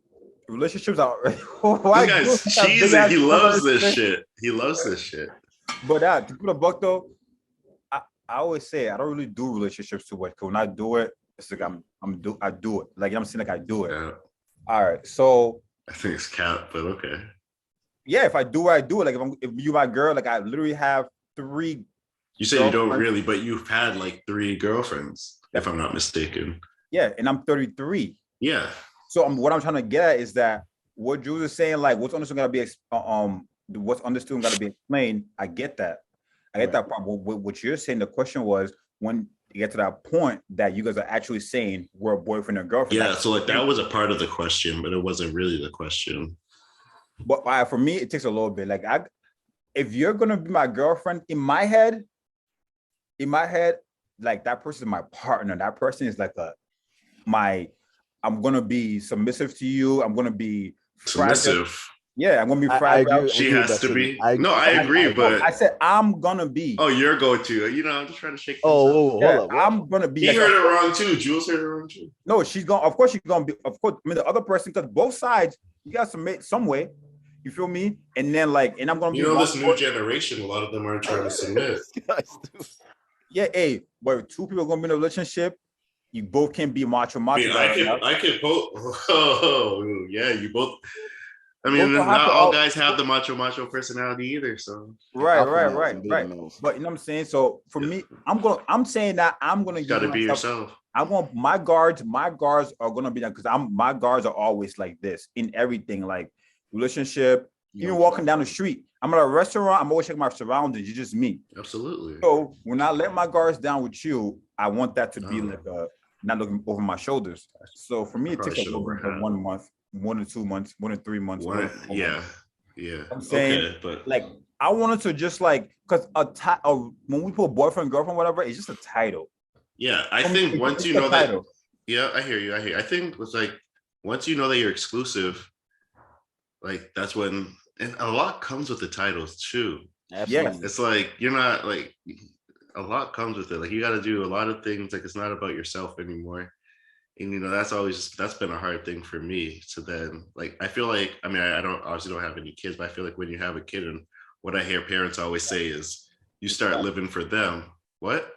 relationships are. This guy's cheesy. He loves this shit. He loves this shit. But to put a buck though, I always say I don't really do relationships too much. Cause when I do it, it's like I do it. Like I'm saying, like I do it. Yeah. All right, so I think it's cap, but okay. Yeah, if I do it, I do it. Like if you my girl, like I literally have 3. You say you don't really, but you've had like 3 girlfriends, if I'm not mistaken. Yeah, and I'm 33. Yeah. So what I'm trying to get at is that what Jules is saying, like what's understood gotta be what's understood gotta be explained. I get that. I get that part. What you're saying, the question was when you get to that point that you guys are actually saying we're a boyfriend and girlfriend. Yeah, so like that was a part of the question, but it wasn't really the question. But for me, it takes a little bit. Like if you're gonna be my girlfriend, in my head, like that person is my partner. That person is like I'm gonna be submissive to you. I'm gonna be submissive. Fragile. Yeah, I'm gonna be fragile. She has to be. I agree, but I said I'm gonna be. Oh, you're going to. I'm just trying to shake. Hold up. I'm gonna be. He heard it wrong too. Jules heard it wrong too. No, she's going. Of course, she's gonna be. Of course, I mean the other person, because both sides, you got to submit some way. You feel me? And then and I'm gonna be. This new generation, a lot of them aren't trying to submit. Yeah, but 2 people are gonna be in a relationship. You both can be macho. I can both. Oh, yeah, you both. I mean, not all guys have the macho personality either. So right. But you know what I'm saying. So for me, I'm saying that I'm gonna. You gotta be yourself. I want my guards. My guards are gonna be that because my guards are always like this in everything, like relationship. Even walking down the street, I'm at a restaurant. I'm always checking my surroundings. It's just me. Absolutely. So when I let my guards down with you, I want that to be like not looking over my shoulders. So for me, it takes like 1 month, 1 to 2 months, 1 to 3 months. Yeah. I'm saying, but like I wanted to just because when we put boyfriend, girlfriend, whatever, it's just a title. Yeah, I think once you know that. Yeah, I hear you. I think it's like once you know that you're exclusive, like that's when, and a lot comes with the titles too. Absolutely. Yeah, it's like you're not like. A lot comes with it. Like you got to do a lot of things. Like it's not about yourself anymore. And that's been a hard thing for me. So then I feel like, I mean, I obviously don't have any kids, but I feel like when you have a kid, and what I hear parents always say is you start living for them. What?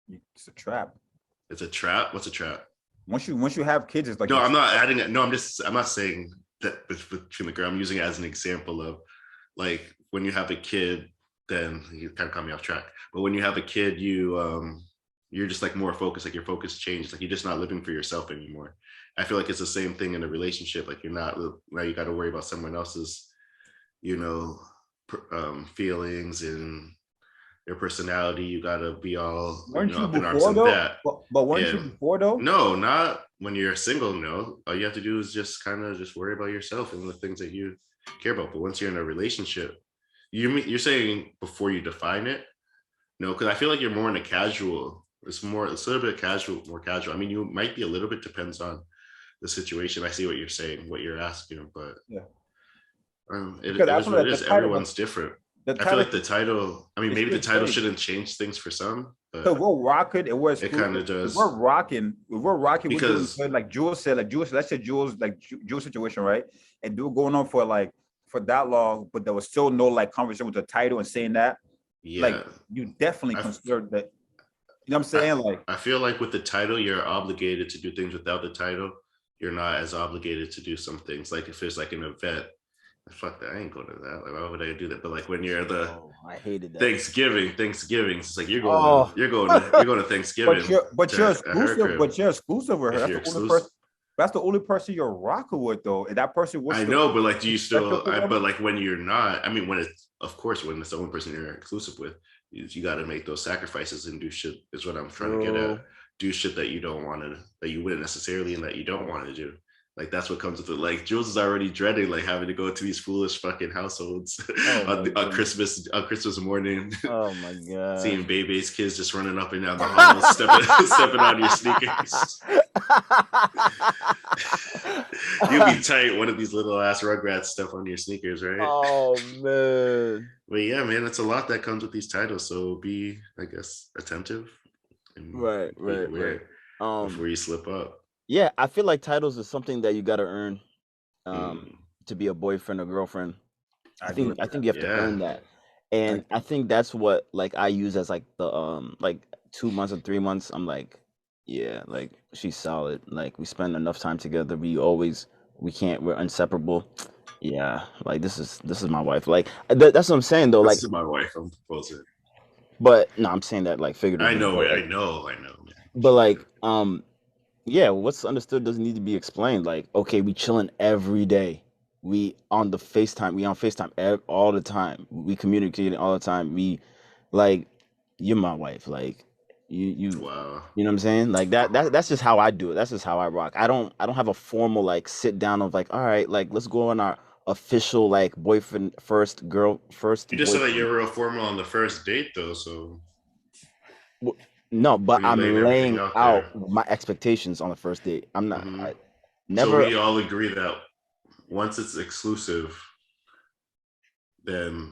It's a trap. It's a trap? What's a trap? Once you have kids, it's like, no, I'm not adding it. No, I'm not saying that between the girl. I'm using it as an example of like when you have a kid, then you kind of caught me off track. But when you have a kid, you're just like more focused, like your focus changes, like you're just not living for yourself anymore. I feel like it's the same thing in a relationship. Like now you got to worry about someone else's, feelings and their personality. You got to be all up in arms with that. But weren't you before though? No, not when you're single. No, all you have to do is just kind of just worry about yourself and the things that you care about. But once you're in a relationship, you're saying before you define it. No, because I feel like you're more in a casual. It's a little bit more casual. I mean, you might be a little bit, depends on the situation. I see what you're saying, what you're asking, but it is what it is. Everyone's different. I feel like the title. I mean, maybe the title shouldn't change things for some. But so we're rocking. It kind of does. We're rocking. Because like Jules said, let's say Jules situation, right? And do going on for that long, but there was still no conversation with the title and saying that. Yeah, you definitely consider that. You know what I'm saying? I feel like with the title, you're obligated to do things. Without the title, you're not as obligated to do some things. Like if there's like an event Fuck that, I ain't going to that. Like, why would I do that? But like when you're I hated that. Thanksgiving, it's like you're going to Thanksgiving. But you're exclusive with her. That's the only person you're rocking with, though. And that person was. I know, but like, do you still? But like, when you're not, I mean, when it's the only person you're exclusive with, you got to make those sacrifices and do shit. Is what I'm trying to get at. Do shit that you don't want to, that you wouldn't necessarily, and that you don't want to do. Like, that's what comes with it. Like, Jules is already dreading like having to go to these foolish fucking households on Christmas morning. Oh my god! Seeing Bebe's kids just running up and down the hall, stepping on your sneakers. You'll be tight. One of these little ass Rugrats step on your sneakers, right? Oh man! But yeah, man, it's a lot that comes with these titles. So be, I guess, attentive. And right. Before you slip up. Yeah, I feel like titles is something that you got to earn to be a boyfriend or girlfriend. I think you have to earn that. And I think that's what like I use as like the like 2 months or 3 months. I'm like, yeah, like she's solid. Like we spend enough time together. We're inseparable. Yeah, like this is my wife. Like that's what I'm saying though. This is my wife. I'm proposing. But no, I'm saying that like figuratively. I know, man. But like yeah, what's understood doesn't need to be explained. Like, okay, we chilling every day. We on FaceTime all the time. We communicating all the time. We like, you're my wife. Like, you wow. You know what I'm saying? Like that's just how I do it. That's just how I rock. I don't have a formal like sit down of like, all right, like let's go on our official like boyfriend first, girl first. You just said that you were real formal on the first date though, so. No, but I'm laying out my expectations on the first date. I'm not. Never. So we all agree that once it's exclusive, then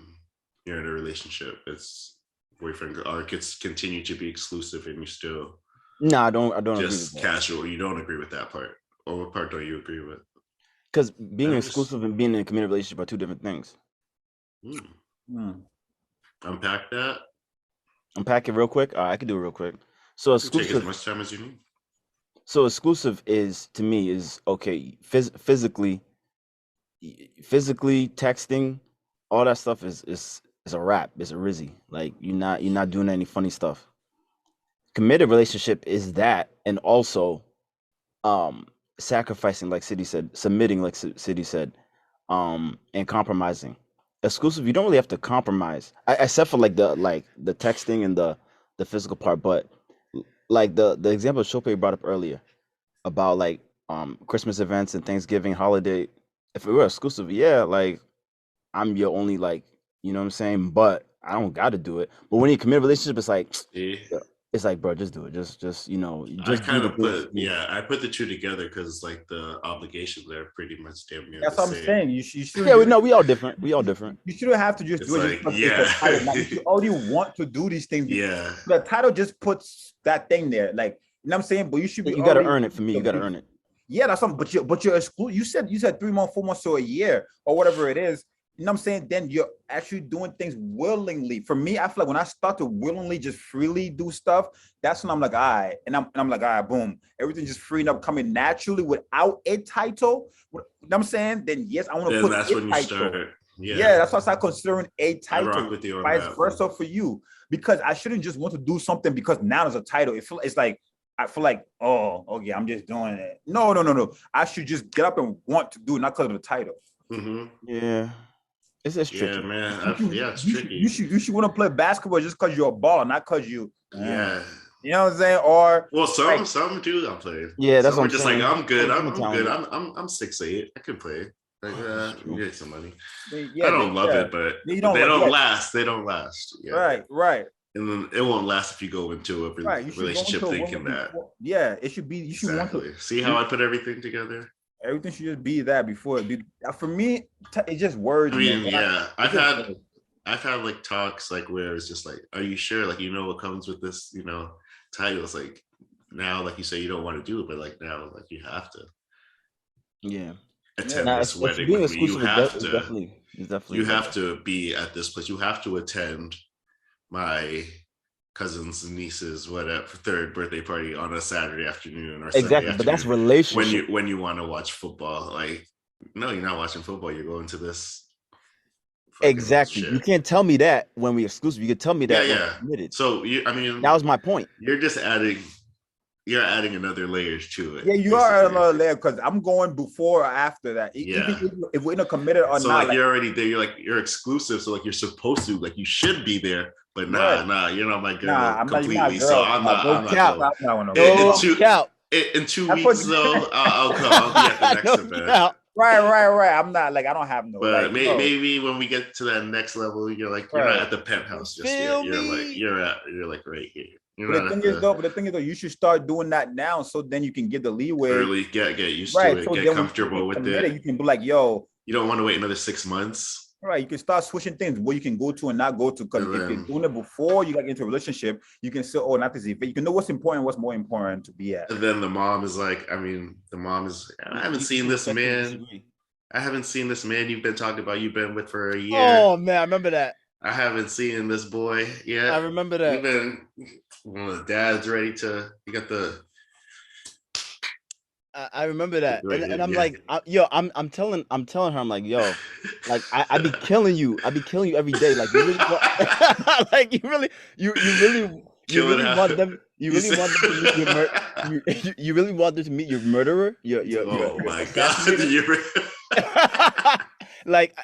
you're in a relationship. It's boyfriend, or it gets continue to be exclusive, and you still. No, I don't agree with that. Just casual. You don't agree with that part. Or what part don't you agree with? Because being exclusive and being in a committed relationship are two different things. Unpack that. Unpack it real quick. I can do it real quick. So exclusive. Take as much time as you need. So exclusive is to me is okay. Physically texting, all that stuff is a wrap. It's a rizzy. Like you're not doing any funny stuff. Committed relationship is that, and also, sacrificing, like City said, submitting, like City said, and compromising. Exclusive, you don't really have to compromise, except for like the texting and the physical part. But like the example Chope brought up earlier about like Christmas events and Thanksgiving holiday. If it were exclusive, yeah, like I'm your only, like, you know what I'm saying. But I don't got to do it. But when you commit a relationship, it's like. It's like, bro, just do it. Just you know. Just I kind of I put the two together because like the obligations are pretty much damn near. That's what I'm saying. You should. Yeah, we all different. You shouldn't have to just do it. Like, you already want to do these things. Yeah. The title just puts that thing there, like, you know what I'm saying. But you should be. You got to earn it for me. You got to earn it. Yeah, that's something. But you're excluded. You said 3 months, 4 months, to a year or whatever it is. You know what I'm saying? Then you're actually doing things willingly. For me, I feel like when I start to willingly just freely do stuff, that's when I'm like, all right. And I'm like, all right, boom. Everything just freeing up, coming naturally without a title. You know what I'm saying? Then yes, I want to put that's a when title. You start. Yeah, that's why I start considering a title. I rock with you on vice that. versa for you. Because I shouldn't just want to do something because now there's a title. It's like, I feel like, oh, okay, I'm just doing it. No. I should just get up and want to do it, not because of the title. Mm-hmm. Yeah. It's tricky. Yeah, man. It's tricky. You should want to play basketball just because you're a baller, not because you. Yeah. You know what I'm saying? Or some do. I'm playing. Yeah, that's what I'm just saying. Like, I'm good. I'm good. I'm 6'8". I can play. Like, get some money. Yeah, I don't love it, but they don't last. They don't last. Yeah. Right. And then it won't last if you go into a relationship thinking that. Yeah, it should be. You should want to see how I put everything together. Everything should just be that before it be. For me, it's just words. I mean, yeah, I've had like talks like where it's just like, are you sure? Like, you know what comes with this, you know, title? It's like now, like you say, you don't want to do it, but like now, like you have to. Yeah. Attend this wedding. Being exclusive, you have to be at this place. You have to attend my cousin's and niece's whatever third birthday party on a Saturday afternoon or exactly. Sunday but that's relationship when you want to watch football. Like No, you're not watching football. You're going to this. Exactly. Shit. You can't tell me that when we exclusive. You can tell me that when Yeah. we're committed. So that was my point. You're just adding. You're adding another layers to it. Yeah, you are another layer because I'm going before or after that. Yeah. Even if we're in a committed or so not. Like you're already there. You're exclusive. So like you're supposed to, like you should be there. But nah, you're not my girl completely. Not girl. So I'm not. In 2 weeks though, I'll be at the next event. Right. I'm not like I don't have no. But maybe when we get to that next level, you're like you're not at the penthouse just yet. You're like right here. But the thing is though, you should start doing that now, so then you can get the leeway. Early, get used to it, so get comfortable with it. You can be like, yo, you don't want to wait another 6 months. Right, you can start switching things where you can go to and not go to. Because if you're doing it before you got into a relationship, you can say, "Oh, not this event." You can know what's important, what's more important to be at. And then the mom is like, I haven't seen this man. I haven't seen this man you've been talking about. You've been with for a year. Oh man, I remember that. I haven't seen this boy yet. I remember that. Even when the dad's ready to, you got the. I remember that, and I'm like, I'm telling her, I'm like, yo, like I be killing you every day, like you really, like you really want them, you really want them to meet your murderer, oh my god, like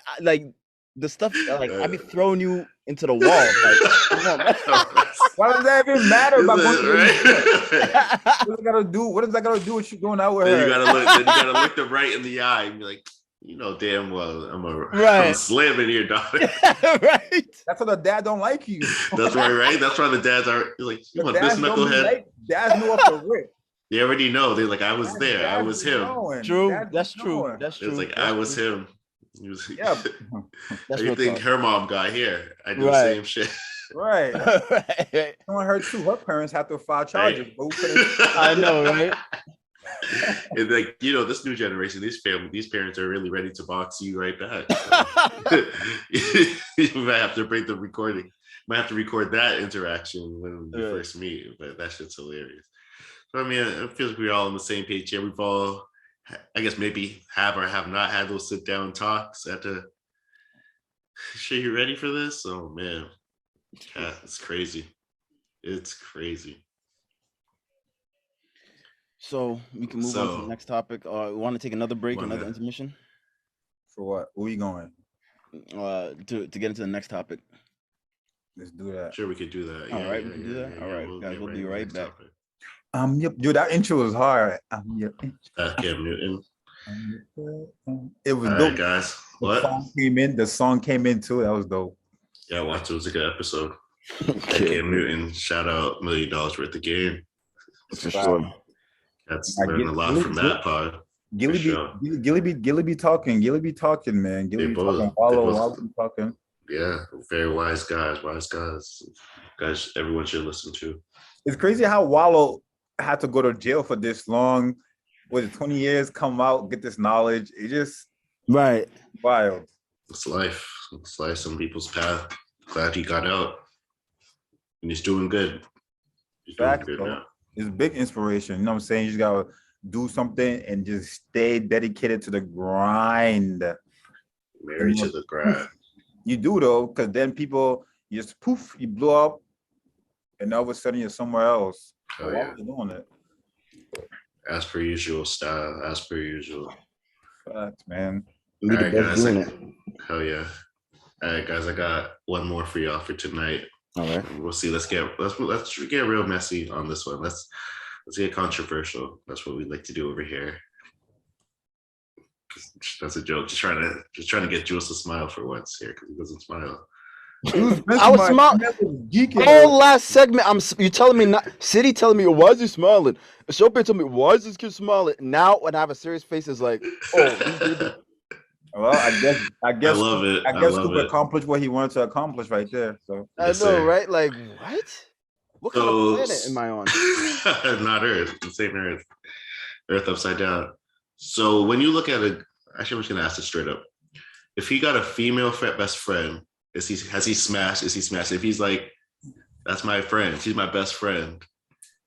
the stuff, like I be throwing you into the wall. Like, come on, man. Why does that even matter about what does that gotta do? What does that gotta do with you going out with her? You gotta look them right in the eye and be like, you know damn well I'm slamming your daughter. Right. That's why the dad don't like you. That's right. That's why the dads are like, you want this knucklehead? Dads know up the rip. They already know. They're like, I was there. I was him. True. That's true. It's like I was him. He was, yeah. You think her mom got here? I do the same shit. Right. On her too. Her parents have to file charges. Right. I know, right? And like, this new generation, these parents are really ready to box you right back. So, you might have to break the recording. Might have to record that interaction when you first meet. But that shit's hilarious. So I mean, it feels like we're all on the same page here. We've all, I guess, maybe have or have not had those sit down talks at the. Sure, you ready for this? Oh man. Yeah, it's crazy. It's crazy. So we can move on to the next topic. We want to take another break, another intermission. For what? Where are we going? To get into the next topic. Let's do that. Sure, we could do that. All right, we can do that. All right, guys, we'll be right back. Dude, that intro was hard. Cam Newton. It was dope, guys. What? The song came in too. That was dope. Yeah, watch it. It was a good episode. Cam Newton, shout out $1 million worth of game. For sure. That's learned a lot from that pod. Gilly be talking. Gilly be talking, man. Gilly be talking. Wallow be talking. Yeah, very wise guys. Guys, everyone should listen to. It's crazy how Wallow had to go to jail for this long. Was it 20 years? Come out, get this knowledge. It just wild. It's life. It's life. Some people's path. Glad he got out, and he's doing good. He's doing good now. It's big inspiration. You know what I'm saying? You just gotta do something and just stay dedicated to the grind. Married to the grind. You do though, because then people just poof, you blew up, and all of a sudden you're somewhere else. Oh, yeah. You're doing it. As per usual style. As per usual. Facts, man. All right, guys. Hell yeah. All right, guys. I got one more for y'all for tonight. All right. We'll see. Let's get real messy on this one. Let's get controversial. That's what we like to do over here. That's a joke. Just trying to get Jules to smile for once here because he doesn't smile. I was smiling. Whole last segment, you telling me not. City telling me, why is he smiling? Chopin telling me, why is this kid smiling? Now when I have a serious face, it's like, oh. Well, I guess I love it. I guess Cooper accomplished what he wanted to accomplish right there. So I know, right? Like what kind of planet am I on? Not Earth. The same Earth. Earth upside down. So when you look at it, actually, I'm just gonna ask this straight up. If he got a female best friend, has he smashed? Is he smashed? If he's like, that's my friend, she's my best friend,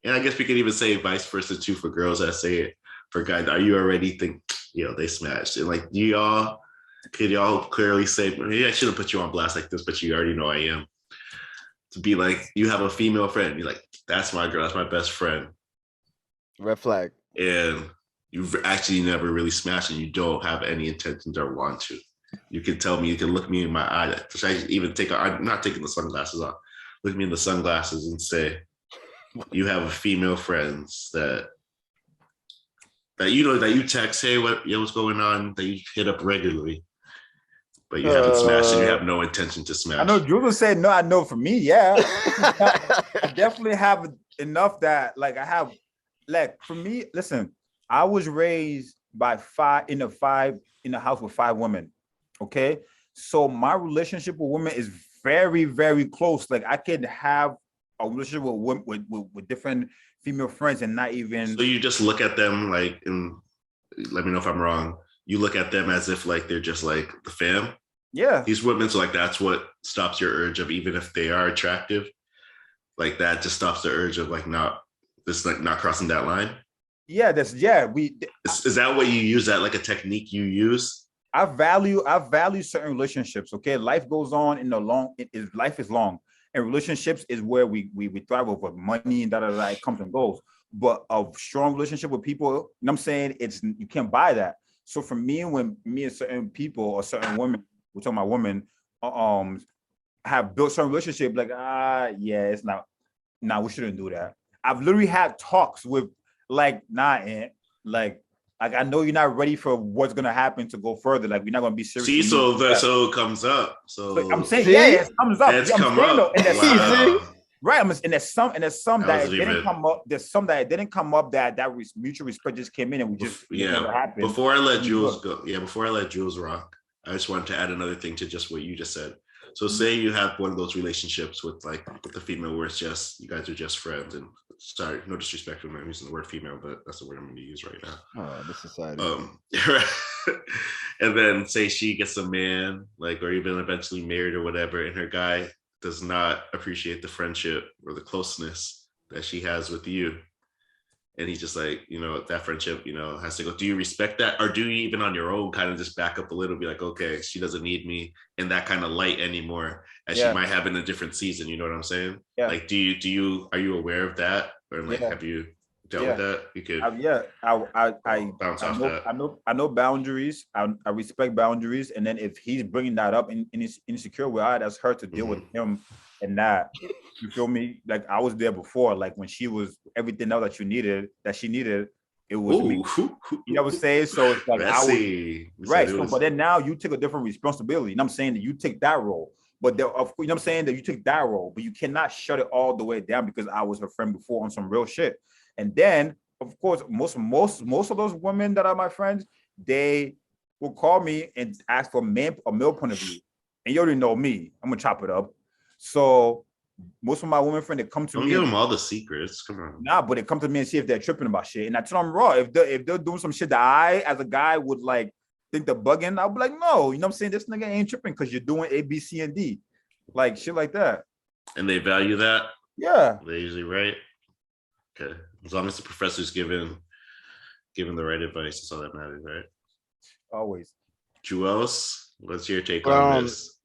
and I guess we could even say vice versa too for girls that say it for guys. Are you already they smashed. And like, could y'all clearly say, maybe I shouldn't put you on blast like this, but you already know I am. To be like, you have a female friend, you're like, that's my girl, that's my best friend. Red flag. And you've actually never really smashed and you don't have any intentions or want to. You can tell me, you can look me in my eye. Should I even I'm not taking the sunglasses off. Look me in the sunglasses and say, you have female friends that you text, hey, what's going on? That you hit up regularly, but you haven't smashed and you have no intention to smash. I know Jullys said no. I know for me, yeah, I definitely have enough that like I have. Like for me, listen, I was raised by in a house with 5 women. Okay, so my relationship with women is very, very close. Like I could have a relationship with different female friends and not even. So you just look at them like, and let me know if I'm wrong. You look at them as if like they're just like the fam. Yeah. These women, so like that's what stops your urge of, even if they are attractive, like that just stops the urge of like not crossing that line. Yeah, is that what you use, that like a technique you use? I value certain relationships. Okay, life goes on in the long. Life is long, and relationships is where we thrive over money and that it comes and goes. But a strong relationship with people, you know what I'm saying, you can't buy that. So for me, when me and certain people or certain women, we're talking about women, have built some relationship, like yeah, it's not. Nah, we shouldn't do that. I've literally had talks with like, nah, Aunt, like I know you're not ready for what's gonna happen to go further. Like we're not gonna be serious. See, so it comes up. So like, I'm saying, yeah, it comes up. It's come up. Right, and there's some that didn't come up. There's some that didn't come up that mutual respect just came in and we just never happened. Before I let Jules go, before I let Jules rock, I just wanted to add another thing to just what you just said. So say you have one of those relationships with the female where it's just, you guys are just friends, and sorry, no disrespect when I'm using the word female, but that's the word I'm going to use right now. Oh, this society. And then say she gets a man, like, or even eventually married or whatever, and her guy does not appreciate the friendship or the closeness that she has with you. And he's just like, that friendship, has to go. Do you respect that? Or do you even on your own kind of just back up a little, be like, okay, she doesn't need me in that kind of light anymore as she might have in a different season. You know what I'm saying? Yeah. Like, are you aware of that? Or like, have you dealt with that? You could I bounce off that. I know boundaries. I respect boundaries. And then if he's bringing that up in his insecure way, that's her to deal with him and that. You feel me? Like I was there before, like when she was everything else that she needed, it was me. You know what I'm saying? So it's like right. So, but then now you take a different responsibility. You know what I'm saying? That you take that role. But you know what I'm saying? That you take that role, but you cannot shut it all the way down because I was her friend before on some real shit. And then, of course, most of those women that are my friends, they will call me and ask for a male point of view. And you already know me. I'm gonna chop it up. So most of my women friends, they come to me. Don't give them all the secrets. Come on. Nah, but they come to me and see if they're tripping about shit. And I tell them raw. If they're doing some shit that I, as a guy, would like think they're bugging, I'll be like, no, you know what I'm saying? This nigga ain't tripping because you're doing A, B, C, and D. Like shit like that. And they value that? Yeah. They usually right. Okay. As long as the professor's given the right advice, that's all that matters, right? Always. Jullys, what's your take on this?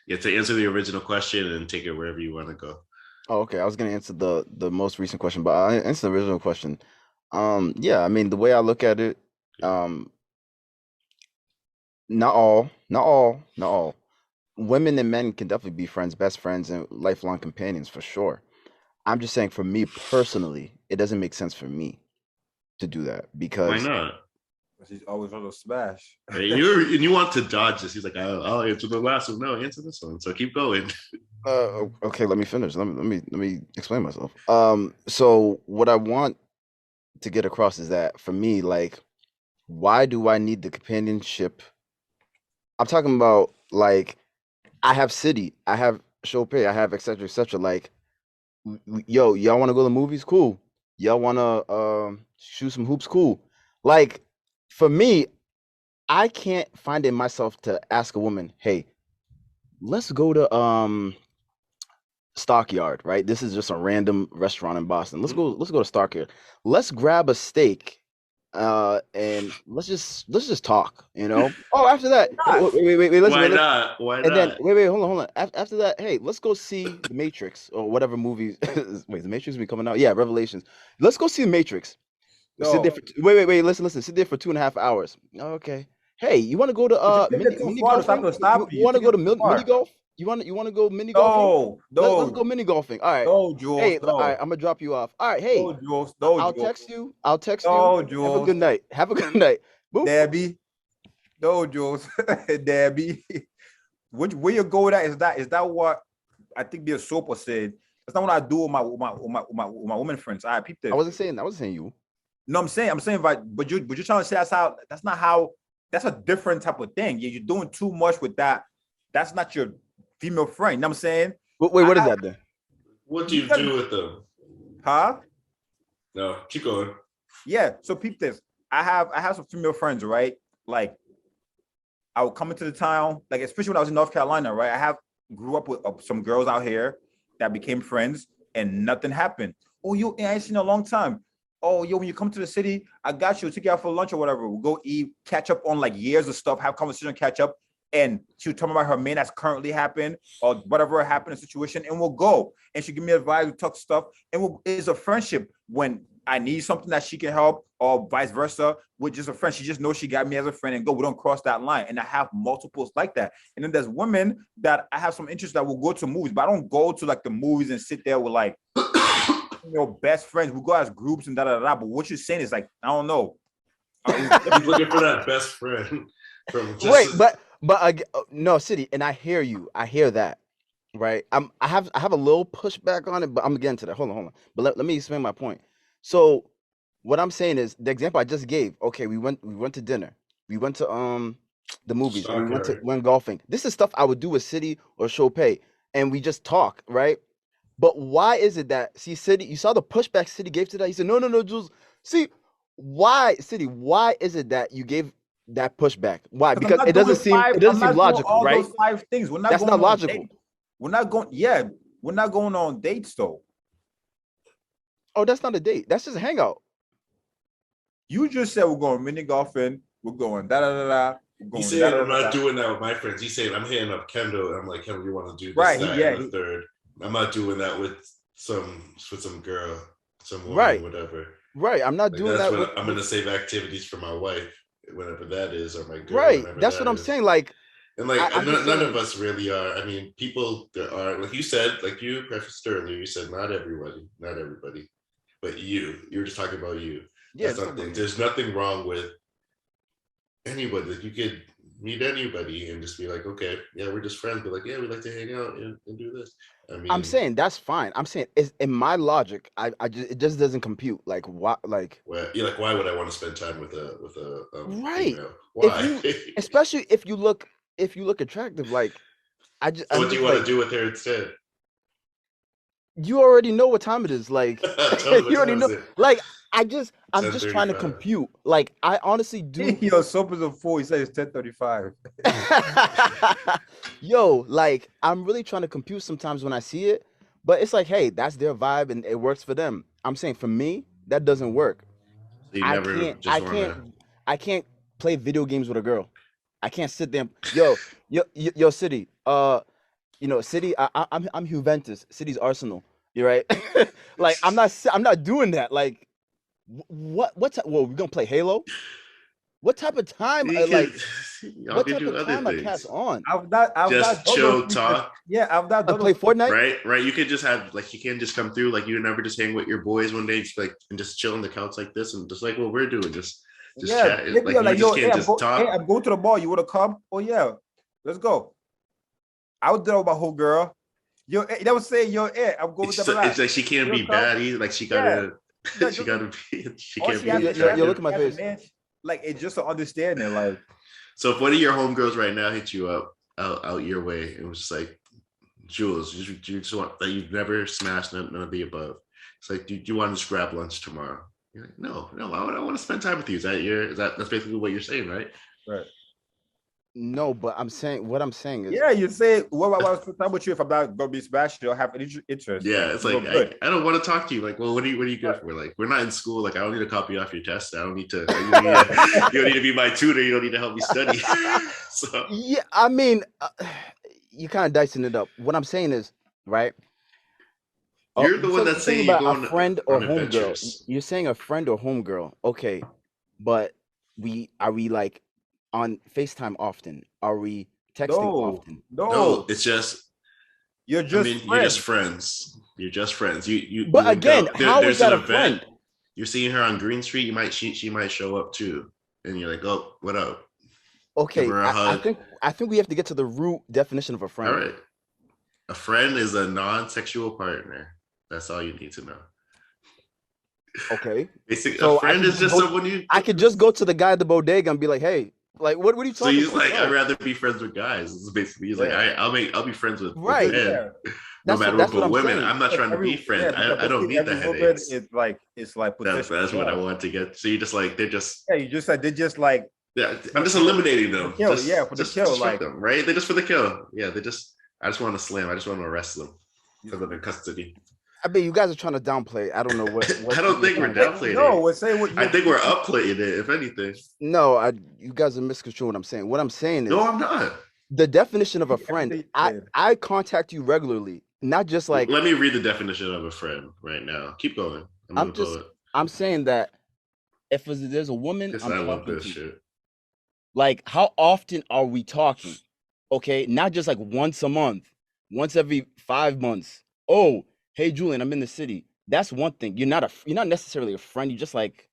To answer the original question and take it wherever you want to go. Oh, okay. I was gonna answer the most recent question, but I answer the original question. Yeah, I mean the way I look at it, not all. Women and men can definitely be friends, best friends, and lifelong companions for sure. I'm just saying, for me personally, it doesn't make sense for me to do that because why not? He's always on a smash. Hey, you want to dodge this. He's like, I'll answer the last one. No, answer this one. So keep going. Okay, let me finish. Let me explain myself. So what I want to get across is that for me, like, why do I need the companionship? I'm talking about like, I have City, I have Chopay, I have etc. etc. Like, yo, y'all want to go to the movies? Cool. Y'all want to shoot some hoops? Cool. Like, for me, I can't find it myself to ask a woman, hey, let's go to Stockyard, right? This is just a random restaurant in Boston. Let's go to Stockyard. Let's grab a steak and let's just talk, you know. Oh, after that, wait, listen, Why listen. not? Why And then not? wait, hold on. After that, hey, let's go see The Matrix or whatever movie. Wait, The Matrix be coming out? Yeah, Revelations. Let's go see The Matrix. Sit there No, for wait, listen. Sit there for 2.5 hours. Okay. Hey, you want to go to but you take it too mini far to stop golfing? to You, stop you. you You want to take go it to too mini far. golf? You want to go mini golfing? No, Let's no, go mini golfing. All right. no, Jules, Hey, all right. no, I'm gonna drop you off. All right. Hey, no, Jules, no, I'll Jules, text you. I'll text you. no, Have a Jules, good night. Have a good night. Boop. Debbie, no, Jules, Debbie. Where you go with that? Is that what I think the soap said? That's not what I do with my women friends. I peep I this. wasn't saying you. No, I'm saying, but you're trying to say that's not how. That's a different type of thing. You're doing too much with that. That's not your female friend. You know what I'm saying? Wait, what is that then? What do you do with them? Huh? No, keep going. Yeah. So peep this. I have some female friends, right? Like I would come into the town, like especially when I was in North Carolina, right? Grew up with some girls out here that became friends, and nothing happened. Oh, I ain't seen in a long time. Oh, yo, when you come to the city, I got you. Take you out for lunch or whatever. We'll go eat, catch up on like years of stuff, have conversation, catch up. And she'll tell me about her man that's currently happened or whatever happened in the situation, and we'll go. And she'll give me advice, we talk stuff, and it's a friendship. When I need something that she can help, or vice versa, with just a friend, she just knows she got me as a friend and go. We don't cross that line. And I have multiples like that. And then there's women that I have some interest that will go to movies, but I don't go to like the movies and sit there with like best friends. We go as groups and da. But what you're saying is like, I don't know. He's looking for that best friend. Wait, but no, City, and I hear you. I hear that, right? I have a little pushback on it, but I'm getting to that. Hold on. But let me explain my point. So what I'm saying is the example I just gave. Okay, we went to dinner. We went to the movies, and we went golfing. This is stuff I would do with City or Chopay, and we just talk, right? But why is it that City? You saw the pushback City gave to that. He said, no, Jules. See, why City? Why is it that you gave that pushback? Why? Because it doesn't seem logical, all right? Those 5 things. We're not. That's going not on logical. dates. We're not going. Yeah, we're not going on dates though. Oh, that's not a date. That's just a hangout. You just said we're going mini golfing. We're going da. He's saying I'm not doing that with my friends. He's saying I'm hitting up Kendall. And I'm like, Kendall, you want to do this? Right? The third. I'm not doing that with some girl, some woman, right? Whatever. Right. I'm not doing that. I'm gonna save activities for my wife, whenever that is, or my girl. Right. That's what I'm saying. Like, and like none of us really are. I mean, people there are, like you said, like you prefaced earlier. You said not everybody, but you're just talking about you. Yeah. There's nothing wrong with anybody. Like you could meet anybody and just be like, okay, yeah, we're just friends, but like, yeah, we like to hang out and do this. I mean, I'm saying that's fine. I'm saying it's in my logic. It just doesn't compute. Like what? Like, well, you're like, why would I want to spend time with a right? female? Why? Especially if you look attractive. Like, So what do you want to do with her instead? You already know what time it is. Like, you already know. Like, I'm just trying to compute. Like, I honestly do. Yo, soap is a fool. He says it's 10:35. Yo, like, I'm really trying to compute sometimes when I see it, but it's like, hey, that's their vibe and it works for them. I'm saying for me, that doesn't work. So I can't play video games with a girl. I can't sit there. Yo, City. City. I'm Juventus. City's Arsenal. You're right. Like, I'm not doing that. Like, well, we're gonna play Halo. What type of time? What type of time I cast on? I've not chill talk. Yeah, I've not play Fortnite. Right. You could just have like you can just come through like you never just hang with your boys one day, just like and just chill on the couch like this and just like what we're doing, just chat. Like you can't just talk. Hey, I'm going to the bar. You want to come? Oh yeah, let's go. I would tell my whole girl. Yo, that was saying yo, I'm going with the It's like she can't be bad either. Like she gotta. Yeah. She can't be. Yo, look at my face. Like it's just an understanding. Like, so if one of your homegirls right now hit you up out your way, it was just like, Jules, you just want that you've never smashed none of the above. It's like, do you want to just grab lunch tomorrow? You're like, no, I want to spend time with you. That's basically what you're saying, right? Right. No, but what I'm saying is, Yeah, you say, what I was talking with you if I'm not gonna be smashed or have any interest. Yeah, Like, it's you're like good. I don't want to talk to you. Like, well, what are you good for? Like, we're not in school. Like, I don't need to copy off your test. I don't need to. You don't need to be my tutor. You don't need to help me study. So yeah, I mean, you kind of dicing it up. What I'm saying is, right? you're the one So that's you're saying saying you about go a friend or on homegirl. adventures. You're saying a friend or homegirl. Okay, but we like on FaceTime often? Are we texting No, often? No, no, it's just. you're I just mean, you're just friends. friends. You're just friends. You But link again, up. how is There's that an a event. friend? You're seeing her on Green Street. She might show up too, and you're like, oh, what up? Give Okay, her a hug. I think we have to get to the root definition of a All friend. right. A friend is a non-sexual partner. That's all you need to know. Okay, Basically, a so friend is just someone you. I could just go to the guy at the bodega and be like, hey, like what are you So talking he's about? like, No. I'd rather be friends with guys. It's basically he's like, Yeah. I'll be friends with Right. men, Yeah. no matter That's what. what But I'm women, saying. I'm not trying to be friends. I don't need the every woman headaches. is like potential. That's what I want to get. So you just like they're just Yeah, you just like they're just like yeah. I'm just eliminating them. kill, Just, yeah, for the kill, just fuck like them, right? They're just for the kill. Yeah, they just. I just want to slam. I just want to arrest them because I'm in custody. I mean, you guys are trying to downplay. I don't know what I don't think we're downplaying no, it. we're saying what you I think we're upplaying it, if anything. No, you guys are misconstruing what I'm saying. What I'm saying is No, I'm not. the definition of a friend. Everything you said. I contact you regularly, not just like Let me read the definition of a friend right now. Keep going. I'm saying that if there's a woman Because I'm I love talking this to, shit. like how often are we talking? Okay, not just like once a month, once every 5 months. Oh, hey Julian, I'm in the city. That's one thing. You're not necessarily a friend. You're just like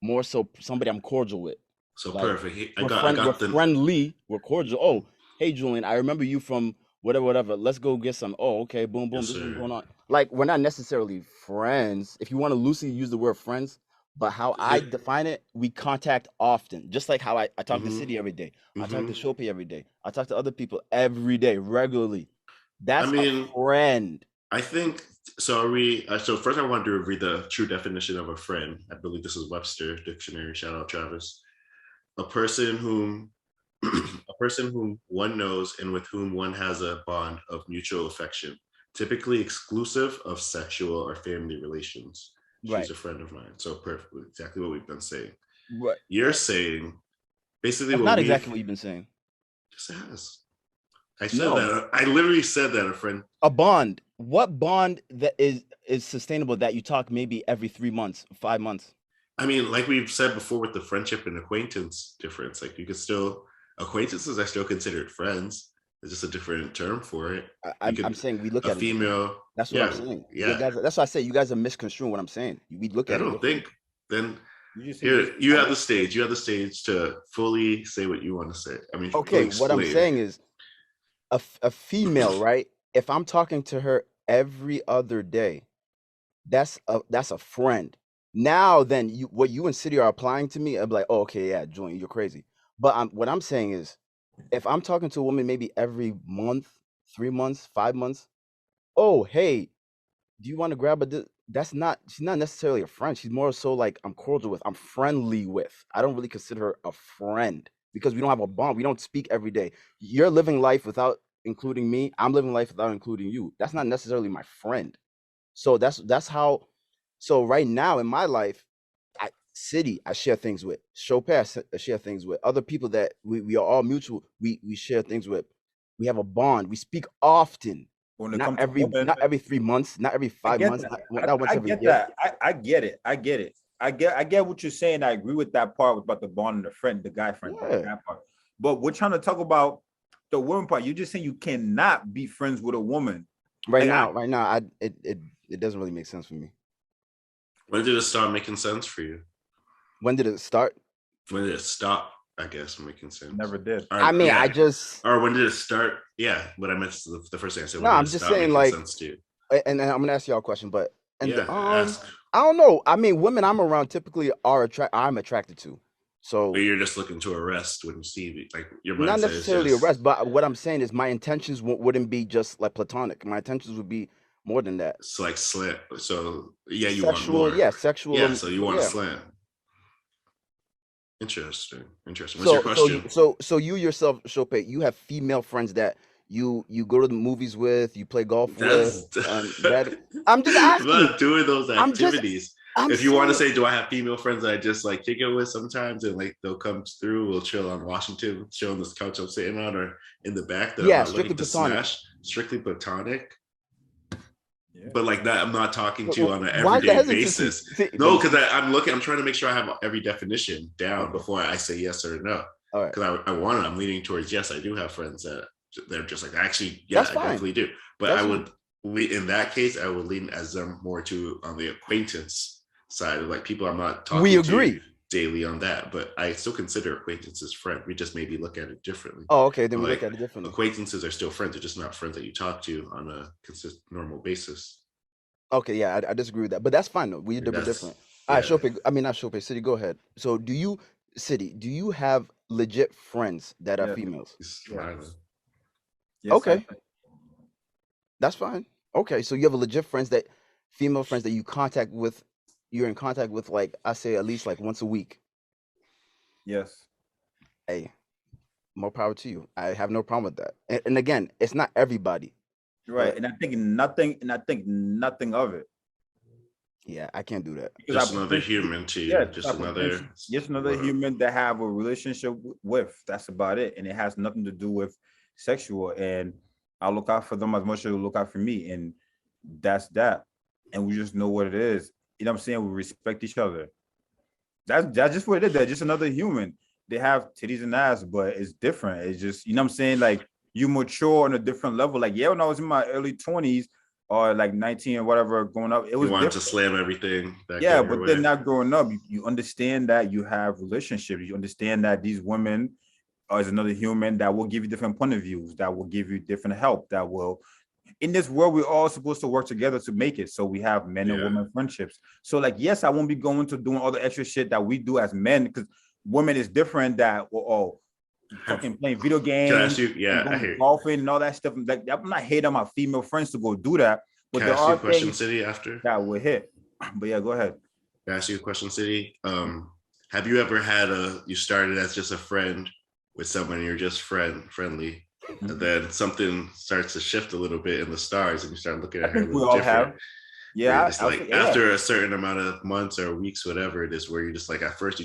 more so somebody I'm cordial with. So Like, perfect. we're We're friendly, we're cordial. Oh, hey Julian, I remember you from whatever. Let's go get some. Oh, okay, boom, boom. Yes, This is what's sir. going on. Like, we're not necessarily friends. If you want to loosely use the word friends, but how I define it, we contact often. Just like how I talk to City every day. I talk to Shopi every day. I talk to other people every day, regularly. That's a friend. I think so. Are we? So first, I wanted to read the true definition of a friend. I believe this is Webster Dictionary. Shout out Travis. A person whom one knows and with whom one has a bond of mutual affection, typically exclusive of sexual or family relations. She's a friend of mine. So perfectly, exactly what we've been saying. Right. You're saying basically That's not exactly what you've been saying. Just has. I said that. I literally said that, a friend. A bond. What bond that is sustainable that you talk maybe every 3 months, 5 months? I mean, like we've said before with the friendship and acquaintance difference, like you could still, acquaintances are still considered friends. There's just a different term for it. I'm saying we look at a female. That's what I'm saying. Yeah. That's why I say you guys are misconstruing what I'm saying. We look at it. I don't think then here you have the stage. You have the stage to fully say what you want to say. I mean, okay, what I'm saying is a female, right? If I'm talking to her every other day, that's a friend. Now then what you and City are applying to me, I'm like, oh, okay, yeah, Julian, you're crazy. But what I'm saying is if I'm talking to a woman maybe every month, 3 months, 5 months, oh, hey, do you want to grab she's not necessarily a friend. She's more so like I'm cordial with, I'm friendly with. I don't really consider her a friend because we don't have a bond. We don't speak every day. You're living life without including me. I'm living life without including you. That's not necessarily my friend. So that's how. So right now in my life, City, I share things with. Chopin, I share things with. Other people that we are all mutual. We share things with. We have a bond. We speak often. Not every 3 months, not every 5 months. Not once every year. I get it. I get what you're saying. I agree with that part about the bond and the friend, the guy friend. Yeah. That part. But we're trying to talk about the woman part. You're just saying you cannot be friends with a woman. Right now, it doesn't really make sense for me. When did it start making sense for you? When did it start? When did it stop? I guess making sense. Never did. I mean, I just. Or when did it start? Yeah, what I meant the first thing I said. No, I'm just saying like. And I'm gonna ask y'all a question, but ask. I don't know. I mean, women I'm around typically I'm attracted to. So. But you're just looking to arrest when you see me, like your mindset. Not necessarily arrest, but what I'm saying is my intentions wouldn't be just like platonic. My intentions would be more than that. It's like slam. So yeah, you sexual, want more. Yeah, sexual. Yeah, so you want to slam. Interesting. What's your question? So you yourself, Chope, you have female friends that you go to the movies with, you play golf with, that I'm just asking. I'm not doing those activities. If you want to saying, say, do I have female friends that I just like kick it with sometimes, and like they'll come through, we'll chill on Washington, chill on this couch I'm sitting on, or in the back. Yeah, strictly platonic. Strictly platonic. Yeah. But like that, I'm not talking to you on an everyday basis. No, because I'm trying to make sure I have every definition down before I say yes or no. Because I'm leaning towards yes. I do have friends that they're just like, actually, yeah, I definitely do. But in that case, I would lean as them more to on the acquaintance side of like people I'm not talking to daily on that, but I still consider acquaintances friend. We just maybe look at it differently. Oh, okay. Then we look at it differently. Acquaintances are still friends. They're just not friends that you talk to on a consistent, normal basis. Okay, yeah, I disagree with that, but that's fine though. We're different. All right, Chope. I mean, not Chope. City, go ahead. So, do you have legit friends that are females? Yes, okay, that's fine. Okay, so you have a legit female friends that you're in contact with, like I say, at least like once a week. Yes. Hey, more power to you. I have no problem with that. And again, it's not everybody. Right. And I think nothing of it. Yeah, I can't do that. Just another human to you. Yeah, just another human that have a relationship with. That's about it. And it has nothing to do with sexual. And I look out for them as much as they look out for me. And that's that. And we just know what it is. You know what I'm saying? We respect each other. That's just what it is. They're just another human. They have titties and ass, but it's different. It's just, you know what I'm saying? Like, you mature on a different level. Like, yeah, when I was in my early 20s or like 19 or whatever, growing up, it was wanted to slam everything. Yeah, but then not growing up, you understand that you have relationships. You understand that these women are another human that will give you different point of views, that will give you different help, that will, in this world, we're all supposed to work together to make it. So we have men and women friendships. So like, yes, I won't be going to doing all the extra shit that we do as men, because women is different that, fucking playing video games, I hear golfing and all that stuff. Like, I'm not hating on my female friends to go do that, but there are things City, after that will hit. But yeah, go ahead. Can I ask you a question, City? Have you ever had you started as just a friend with someone, you're just friendly, and then something starts to shift a little bit in the stars, and you start looking at her a little different? Yeah, it's like after a certain amount of months or weeks, whatever it is, where you're just like, at first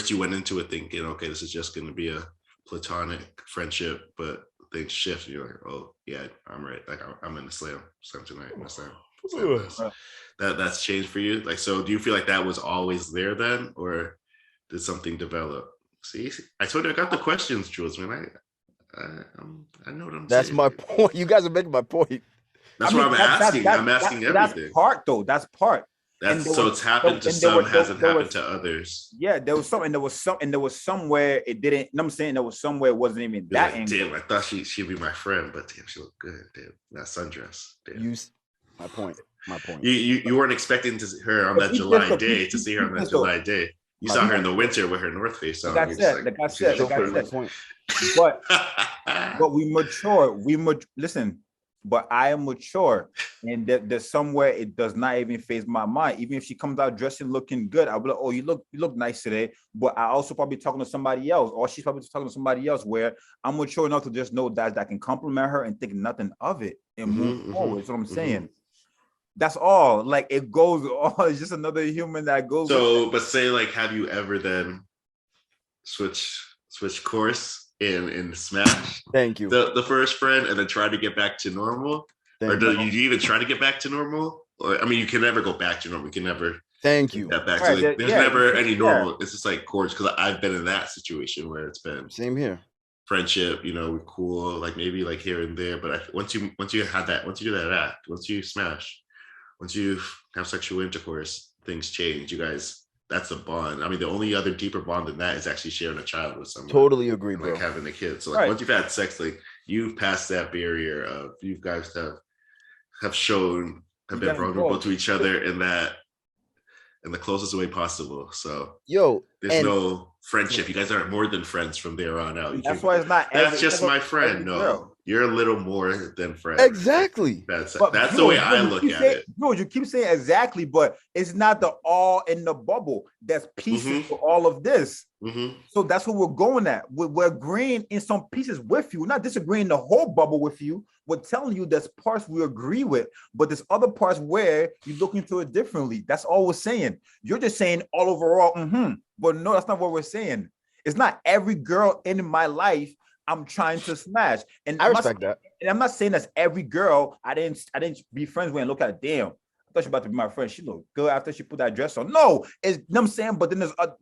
you went into it thinking, okay, this is just going to be a platonic friendship, but things shift. And you're like, oh yeah, I'm right. Like I'm in the slam tonight. That's changed for you. Like, so do you feel like that was always there then, or did something develop? See, I told you I got the questions, Jules, man. I know what I'm saying. That's my point. You guys are making my point. That's what I'm asking. I'm asking everything. That's part though. That's part. So it's happened to some, hasn't happened to others. Yeah, there was somewhere it didn't. You know what I'm saying? There was somewhere it wasn't even that angle. Damn, I thought she'd be my friend, but damn, she looked good. Damn, that sundress. Damn. My point. You weren't expecting to see her on that July day. To see her on that July day, you saw her in the winter with her North Face on. Like I said. But we mature. Listen. But I am mature, and there's somewhere it does not even phase my mind. Even if she comes out dressing, looking good, I'll be like, "Oh, you look nice today." But I also probably talking to somebody else, or she's probably talking to somebody else. Where I'm mature enough to just know that I can compliment her and think nothing of it and move forward. That's what I'm saying. That's all. Like, it goes. Oh, it's just another human that goes. So, but say, like, have you ever then switch course in Smash? Thank you. The first friend, and then try to get back to normal? Or do you even try to get back to normal? Or I mean, you can never go back to normal. You can never. Thank you. Get back to there's never any normal. It's just like course, because I've been in that situation where it's been same here. Friendship, we're cool, like maybe like here and there, but once you have that, once you do that act, once you smash, once you have sexual intercourse, things change. You guys. That's a bond. I mean, the only other deeper bond than that is actually sharing a child with someone. Totally agree, bro. Like having a kid. So like once you've had sex, like you've passed that barrier of you guys have been vulnerable to each other in the closest way possible. So there's no friendship. You guys aren't more than friends from there on out. That's why it's not. That's just my friend. No, you're a little more than friends. Exactly. That's the way I look at it. No, you keep saying exactly, but it's not the all in the bubble. There's pieces for all of this. So that's what we're going at. We're agreeing in some pieces with you. We're not disagreeing the whole bubble with you. We're telling you there's parts we agree with, but there's other parts where you look into it differently. That's all we're saying. You're just saying all overall, but no, that's not what we're saying. It's not every girl in my life I'm trying to smash. And I respect that. And I'm not saying that's every girl I didn't be friends with and look at it, damn, I thought she was about to be my friend. She looked good after she put that dress on. No, it's, you know what I'm saying?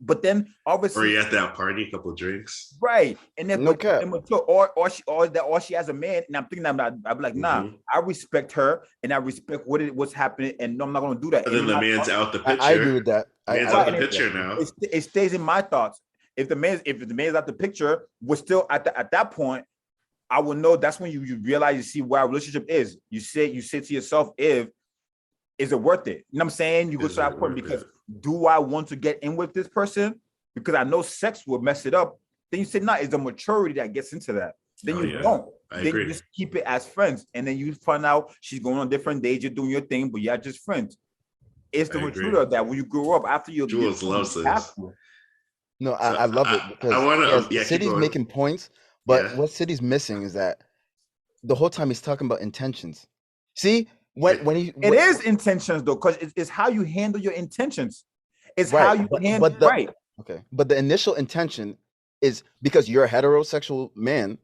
But then obviously, or you at that party, a couple of drinks. Right. And then no cap. or she has a man, and I'm thinking I'd be like, nah, I respect her and I respect what's happening, and no, I'm not gonna do that. But then the man's out the picture. I agree with that. Man's out the picture now. It stays in my thoughts. If the man's out the picture, we're still at that point, I will know. That's when you realize, you see where our relationship is. You say to yourself, is it worth it? You know what I'm saying? You go to that point because do I want to get in with this person? Because I know sex will mess it up. Then you say, no, it's the maturity that gets into that. Then don't. I then agree. You just keep it as friends. And then you find out she's going on different days, you're doing your thing, but you're just friends. It's the maturity of that when you grow up after you. Jules loves this. No, I love it because City's making points, but what City's missing is that the whole time he's talking about intentions. See, it is intentions though, because it's how you handle your intentions. It's how you handle right. Okay, but the initial intention is because you're a heterosexual man.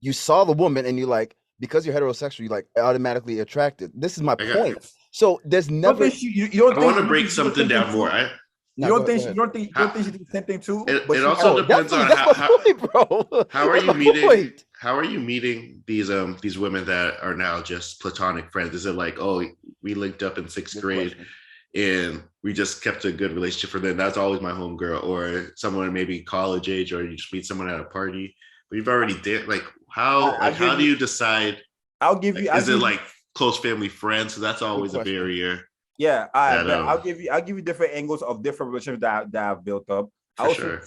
You saw the woman and you like, because you're heterosexual, you like automatically attracted. This is my point. So there's never. I want to break something down more. You don't think she did the same thing too? It also depends on how are you meeting? How are you meeting these women that are now just platonic friends? Is it like, oh, we linked up in sixth grade and we just kept a good relationship for them? That's always my homegirl, or someone maybe college age, or you just meet someone at a party, but you've already did. Like how do you decide? I'll give you. Is it like close family friends? So that's always a barrier. Yeah, I'll give you different angles of different relationships that I've built up. I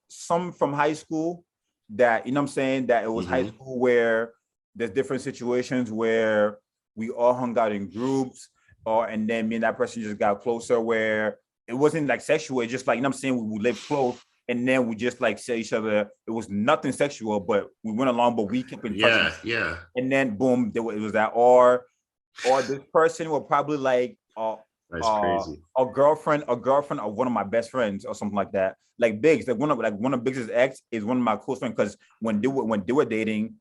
some from high school that, you know what I'm saying, that it was high school where there's different situations where we all hung out in groups, and then me and that person just got closer where it wasn't like sexual, it's just like, you know what I'm saying, we lived close, and then we just like say each other, it was nothing sexual, but we went along, but we kept in touch. Yeah. And then boom, it was that, or this person will probably like that's crazy. A girlfriend of one of my best friends or something like that. Like Biggs, one of Biggs' ex is one of my close friends, because when they were dating,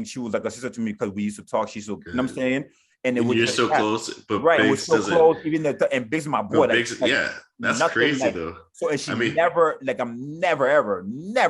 she was like a sister to me because we used to talk. She's so, you know what I'm saying? And you're so close, but right, Biggs we're so close. Even and Biggs is my boy. That's crazy though. So and she never, like, I'm never ever looking at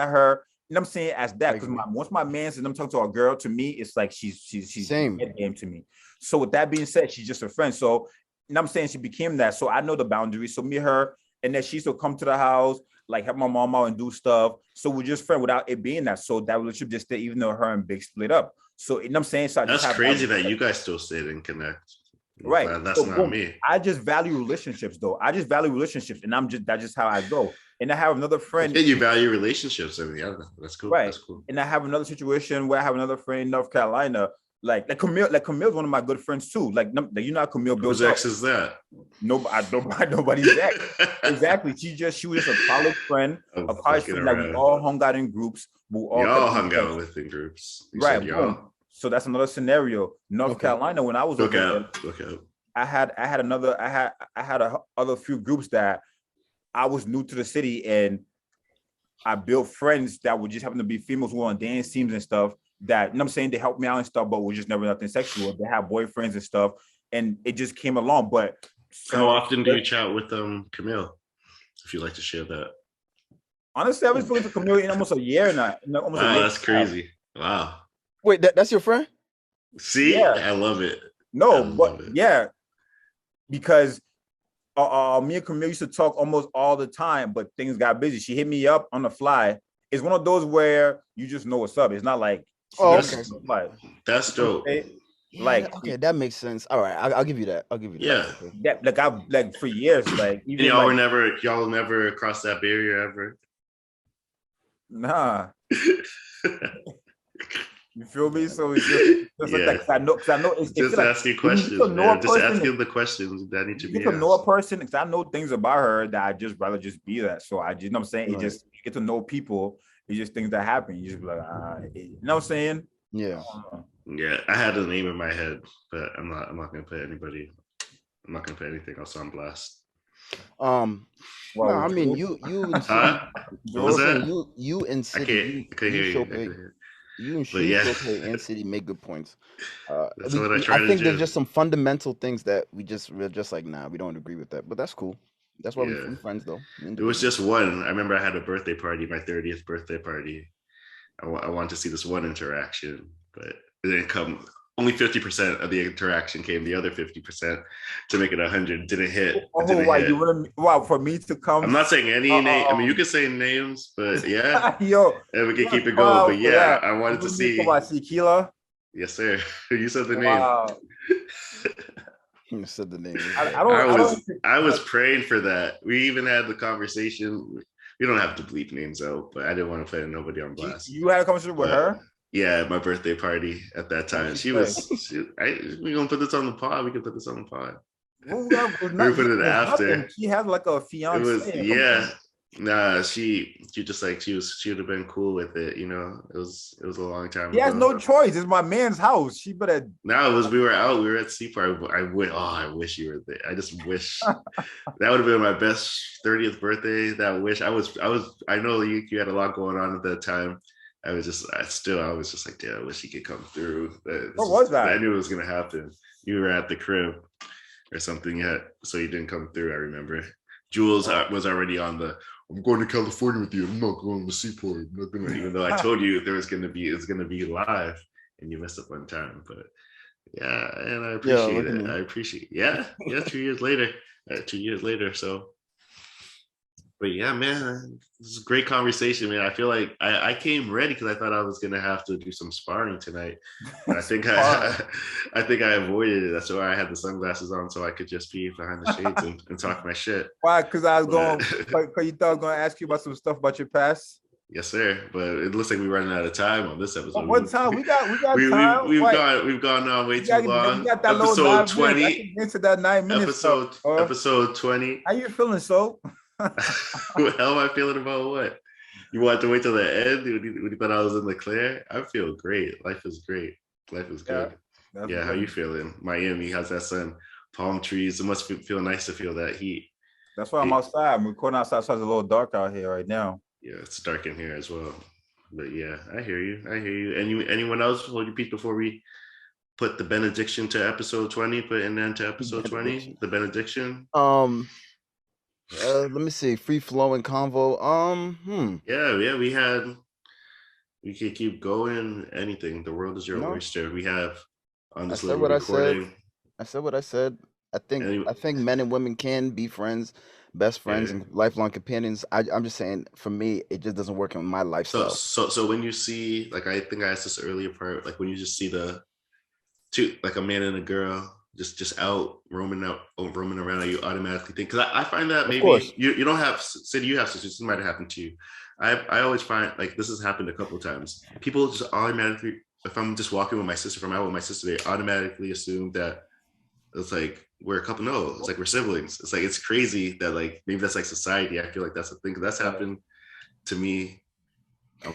her. You know what I'm saying, as that, because once my man says I'm talking to a girl, to me it's like she's same game to me. So with that being said, she's just a friend. So, you know what I'm saying, she became that. So I know the boundaries. So me, her, and then she used to come to the house, like help my mom out and do stuff. So we're just friends without it being that. So that relationship just stayed, even though her and Big split up. So, you know what I'm saying? So that's crazy that you guys still stayed and connect. Right. That's so, not me. I just value relationships though. And that's just how I go. And I have another friend. Yeah, you value relationships. I mean, that's cool. Right. That's cool. And I have another situation where I have another friend in North Carolina. Like Camille's one of my good friends too. Like you know how Camille builds. Whose ex is that? Nobody's ex. Exactly. She was just a college friend. A college friend. Like we all hung out in groups. Y'all hung out within groups. Right. So that's another scenario. North Carolina, when I was over there, I had other few groups that I was new to the city, and I built friends that would just happen to be females who were on dance teams and stuff. That, you know what I'm saying, they helped me out and stuff, but was just never nothing sexual. They have boyfriends and stuff, and it just came along. But how often do you chat with Camille? If you'd like to share that. Honestly, I was talking to Camille in almost a year now. That's crazy. Wow. Wait, that's your friend? See, yeah. I love it. Yeah, because me and Camille used to talk almost all the time, but things got busy. She hit me up on the fly. It's one of those where you just know what's up. It's not like, that's dope. Like, okay, that makes sense. All right, I'll give you that. Yeah. Like I've like for years, like even y'all never crossed that barrier ever. Nah. feel me? So it's just like that. Cause I know it's just asking questions, man. Just asking the questions that need to be asked. You get to know a person, because I know things about her that I just rather just be that. So I just, you know what I'm saying? It just, you get to know people. It's just things that happen. You just be like, you know what I'm saying? Yeah. Yeah, I had a name in my head, but I'm not gonna put anybody. I'm not gonna put anything else on blast. No, I mean you and that? you and City, I can't hear you and Showpay and City make good points. That's what I try to do. think there's just some fundamental things that we're just like, nah, we don't agree with that, but that's cool. That's why we're friends, though. It was just one. I remember I had a birthday party, my 30th birthday party. I wanted to see this one interaction, but it didn't come. Only 50% of the interaction came. The other 50% to make it 100 didn't hit. Wow, for me to come. I'm not saying any name. I mean, you can say names, but yeah, yo, and we can keep it going. But yeah, I wanted to see. Tequila. Yes, sir. You said the name. You said the name. I was praying for that. We even had the conversation. We don't have to bleep names out, but I didn't want to put nobody on blast. You had a conversation with her? Yeah, at my birthday party at that time. We're gonna put this on the pod. We can put this on the pod. We're putting it after. She had like a fiance. Nah, she just like she would have been cool with it, you know. It was a long time ago. He has no choice. It's my man's house. She better. No, we were at Seaport. I wish you were there. I just wish that would have been my best 30th birthday. That wish I know you had a lot going on at that time. I was just like, yeah, I wish he could come through. What was that? I knew it was gonna happen. You were at the crib or something yet, so you didn't come through. I remember. Jules was already on I'm going to California with you. I'm not going to Seaport. Even though I told you it's gonna be live, and you missed it one time. But yeah, and I appreciate it. I appreciate it. Yeah, 2 years later. 2 years later, so. But yeah, man, this is a great conversation, man. I feel like I came ready because I thought I was gonna have to do some sparring tonight. I think I avoided it. That's why I had the sunglasses on, so I could just be behind the shades and talk my shit. Why? Because I was because you thought I was gonna ask you about some stuff about your past. Yes, sir. But it looks like we're running out of time on this episode. What time? We got time. We've gone on way too long. We got that episode 20. I can get to that 9 minutes. Episode 20. How you feeling, so? What hell am I feeling about what? You want to wait till the end when you thought I was in the clear? I feel great. Life is great. Life is good. Yeah, how you feeling? Miami has that sun, palm trees. It must feel nice to feel that heat. That's why I'm outside. I'm recording outside, so it's a little dark out here right now. Yeah, it's dark in here as well. But yeah, I hear you. Anyone else? Hold your peace before we put the benediction to episode 20. Put an end to episode 20. The benediction. Let me see. Free flowing convo. Yeah. We could keep going. Anything. The world is your oyster. We have on this little recording. I said what I said. I think men and women can be friends, best friends, and lifelong companions. I'm just saying, for me, it just doesn't work in my lifestyle. So when you see, like, I think I asked this earlier part, like when you just see like a man and a girl just out roaming around, you automatically think, because I find that maybe you don't have, say you have sisters, this might have happened to you. I always find, like, this has happened a couple of times. People just automatically, if I'm just walking with my sister, if I'm out with my sister, they automatically assume that it's like we're a couple. No, it's like we're siblings. It's like, it's crazy that, like, maybe that's like society. I feel like that's the thing, because that's happened to me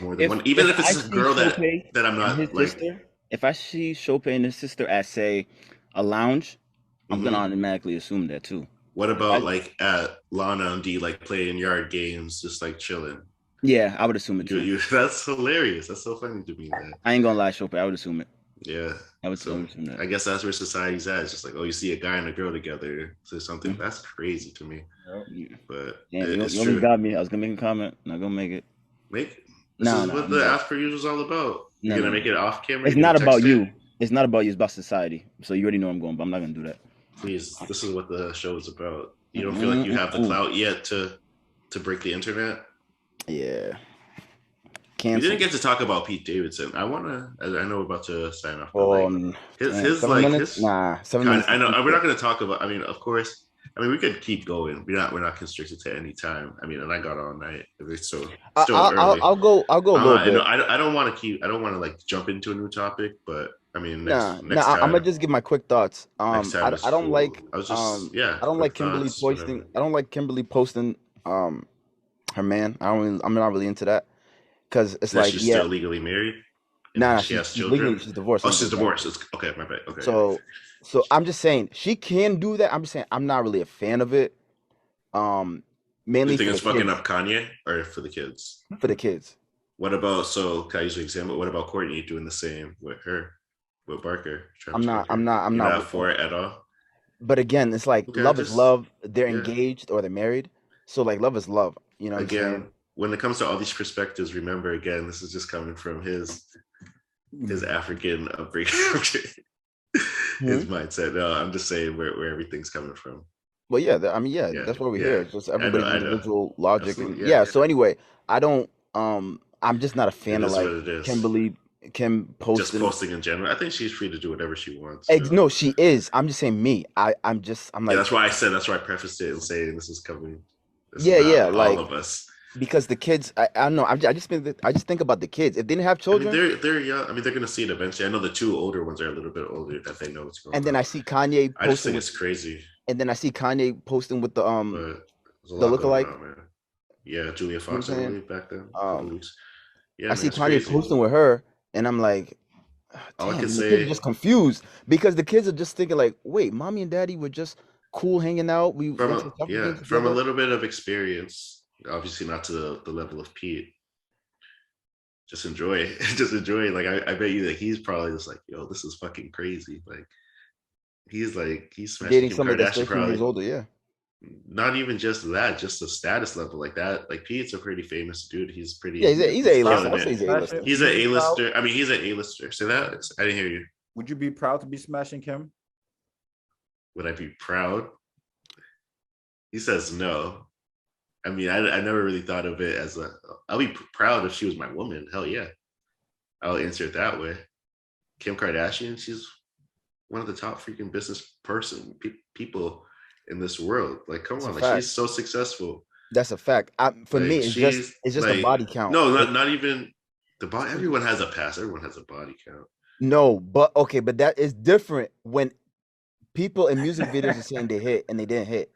more than one. Even if it's a girl that I'm not like. Sister, if I see Chopin and his sister at, say, a lounge, I'm gonna automatically assume that too. What about like at Lana and D, like playing yard games, just like chilling? Yeah, I would assume it too. That's hilarious. That's so funny to me, man. I ain't gonna lie, Chopin, I would assume it. Yeah, I would assume that. I guess that's where society's at. It's just like, oh, you see a guy and a girl together, so something that's crazy to me. But you only got me. I was gonna make a comment. Not gonna make it. This is what the Ask Per User is all about. You're gonna make it off camera. It's not about you. It's not about you. It's about society. So you already know I'm going, but I'm not gonna do that. Please, this is what the show is about. You don't feel like you have the clout yet to break the internet? Yeah. We didn't get to talk about Pete Davidson. I know we're about to sign off. 7 minutes. Nah, 7 minutes. I know we're not going to talk about. I mean, of course, I mean, we could keep going. We're not constricted to any time. I mean, and I got all night. It's still early. I'll go a little bit. I don't want to like jump into a new topic, but I mean, next time. I'm gonna just give my quick thoughts. I don't cool. like. I was just I don't like Kimberly posting. Whatever. I don't like Kimberly posting. Her man. I'm not really into that because it's like she's still legally married. Nah, she has children. Legally, she's divorced. Oh, she's divorced. It's, okay, my bad. Okay. So I'm just saying she can do that. I'm just saying I'm not really a fan of it. Mainly. You think it's fucking up Kanye or for the kids? For the kids. What about, so can I use an example? What about Courtney doing the same with her, with Barker? I'm not for it at all. But again, it's like love is love. They're engaged or they're married. So like love is love. You know what I'm saying? When it comes to all these perspectives, remember again, this is just coming from his African upbringing, his mindset. No, I'm just saying where everything's coming from. Well, yeah, that's what we hear. It's just everybody's individual logic. So anyway, I'm just not a fan of like Kim posting. Just posting in general. I think she's free to do whatever she wants. No, she is. I'm just saying me. I'm like. Yeah, that's why I prefaced it and saying this is coming. Like all of us. Because the kids, I don't know. I just think about the kids. If they didn't have children, they're young. I mean, they're gonna see it eventually. I know the two older ones are a little bit older that they know what's going on. And then I see Kanye. I just think it's crazy. And then I see Kanye posting with the lookalike. Yeah, Julia Fox back then. I see Kanye posting with her, and I'm like, all I can say, the kids are just confused because the kids are just thinking like, wait, mommy and daddy were just cool hanging out. From a little bit of experience. Obviously not to the level of Pete. Just enjoy. Like I bet you that he's probably just like, yo, this is fucking crazy. Like he's smashing dating somebody that's 13 years older, yeah. Not even just that, just the status level like that. Like Pete's a pretty famous dude. He's pretty. Yeah, he's an A-lister. He's an A-lister. I mean, he's an A-lister. Say that. I didn't hear you. Would you be proud to be smashing Kim? Would I be proud? He says no. I mean, I never really thought of it as I'll be proud if she was my woman. Hell yeah. I'll answer it that way. Kim Kardashian, she's one of the top freaking business people in this world. Like, come on, like she's so successful. That's a fact. For me, it's just like, a body count. No, not even the body. Everyone has a past. Everyone has a body count. No, but that is different when people in music videos are saying they hit and they didn't hit.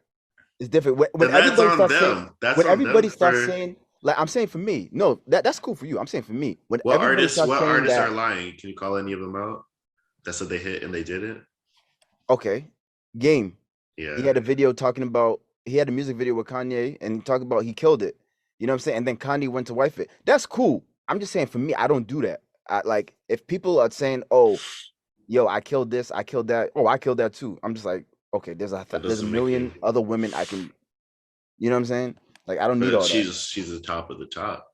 It's different when everybody starts saying, like, I'm saying for me, no, that's cool for you. I'm saying for me, what artists are lying? Can you call any of them out that said they hit and they didn't? Okay, Game. Yeah, he had a video talking about. He had a music video with Kanye and he talked about he killed it. You know what I'm saying? And then Kanye went to wife it. That's cool. I'm just saying for me, I don't do that. Like if people are saying, "Oh, yo, I killed this, I killed that. Oh, I killed that too." I'm just like, okay, there's a million other women I can, you know what I'm saying? Like I don't need all that. She's the top of the top,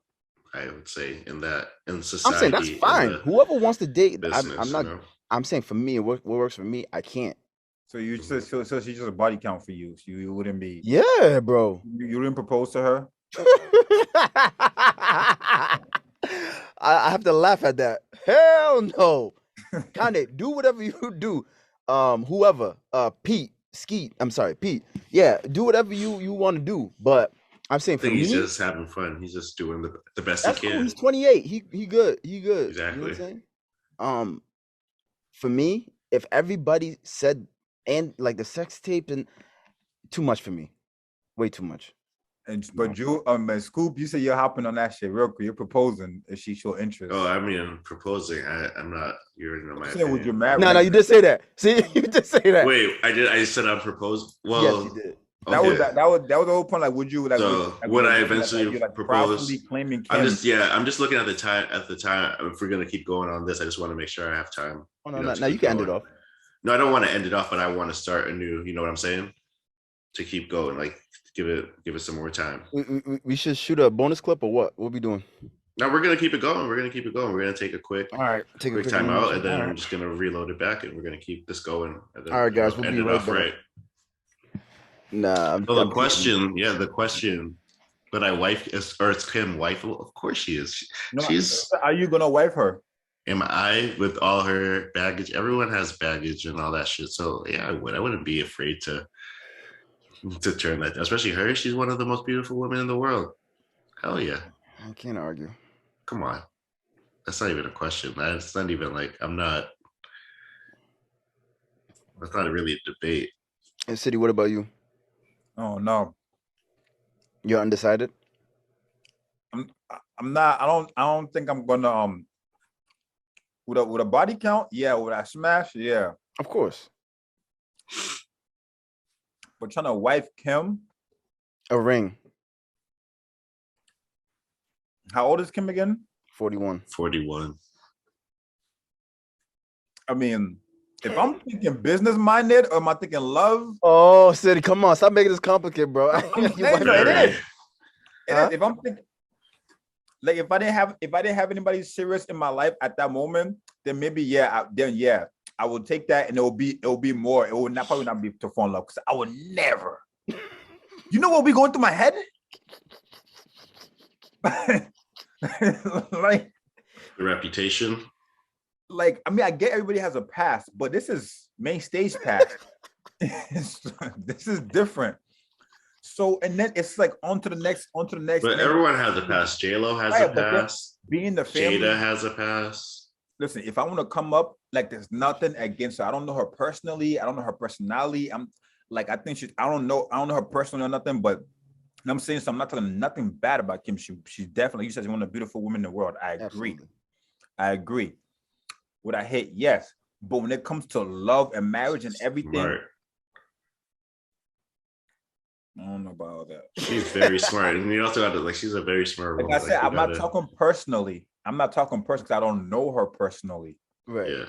I would say, in society. I'm saying that's fine. Whoever wants to date, business, I'm not. I'm saying for me, what works for me, I can't. So so she's just a body count for you. So you wouldn't be. Yeah, bro. You didn't propose to her. I have to laugh at that. Hell no. Kanye, do whatever you do. Whoever, Pete. Pete. Yeah, do whatever you want to do. But I'm saying for me, he's just having fun. He's just doing the best he can. Cool. He's 28. He good. He good. Exactly. You know what I'm saying? For me, if everybody said and like the sex tape and too much for me, way too much. But you, Scoop, you say you're hopping on that shit real quick. You're proposing if she show interest. Oh, I mean, proposing. I'm not. You already know my. Would you marry? No, you did say that. See, you did say that. Wait, I did. I said I'm proposed. Well, yes, you did. Okay. That was the whole point. Like, would you like? So would I eventually propose? Claiming I'm just looking at the time. At the time, if we're gonna keep going on this, I just want to make sure I have time. Oh no, now you can end it off. No, I don't want to end it off, but I want to start a new. You know what I'm saying? To keep going, like give it some more time. We should shoot a bonus clip or what? What are we doing? No, we're gonna keep it going. We're gonna take a quick time out, and then I'm just gonna reload it back, and we're gonna keep this going. And then, all right, guys, we'll be right back. Right. Nah. The question. But it's Kim wife? Well, of course she is. She's. Are you gonna wife her? Am I, with all her baggage? Everyone has baggage and all that shit. So yeah, I would. I wouldn't be afraid to to turn that, especially her. She's one of the most beautiful women in the world. Hell yeah. I can't argue. Come on. That's not even a question. That's not even like, that's not really a debate. And City, what about you? Oh no. You're undecided? I'm not. I don't think I'm gonna with a body count. Yeah, with a smash. Yeah, Of course. but trying to wife Kim. A ring. How old is Kim again? 41. 41. I mean, if I'm thinking business minded or am I thinking love? Oh, City, come on. Stop making this complicated, bro. I'm saying, no, it is. It is. If I'm thinking, like, if I didn't have anybody serious in my life at that moment, then maybe I would take that, and it will be more. It will probably not be to fall in love, because I would never. You know what be going through my head? Like The reputation. Like, I mean, I get everybody has a past, but this is main stage past. This is different. So, and then it's like on to the next. But everyone has a past. J-Lo has a past. Being the family. Jada has a past. Listen, if I want to come up, like, there's nothing against her. I don't know her personally. I don't know her personality. I don't know her personally or nothing, but I'm saying, so I'm not talking nothing bad about Kim. She's definitely, you said, she's one of the beautiful women in the world. I agree. Absolutely. I agree. Would I hate? Yes. But when it comes to love and marriage and everything, Smart. I don't know about all that. She's very smart. And you also got to, like, she's a very smart woman. Like I said, I'm not talking personally. Because I don't know her personally. Right. Yeah.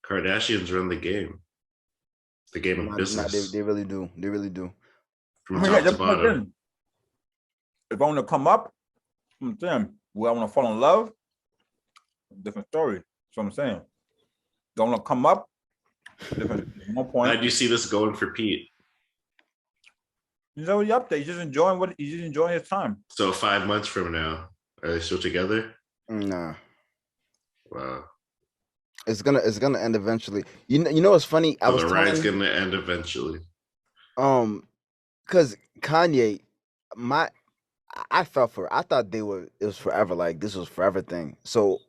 Kardashians run the game. The game of business. They really do. They really do. From top to bottom. If I want to come up, I'm saying, will I want to fall in love? Different story. That's what I'm saying. Don't want to come up. Different. No point. How do you see this going for Pete? He's already up there. He's just enjoying his time. So 5 months from now, are they still together? Nah. Wow. It's gonna end eventually. You know what's funny? So the ride's gonna end eventually. Because Kanye, I felt for. I thought it was forever. Like, this was forever thing. So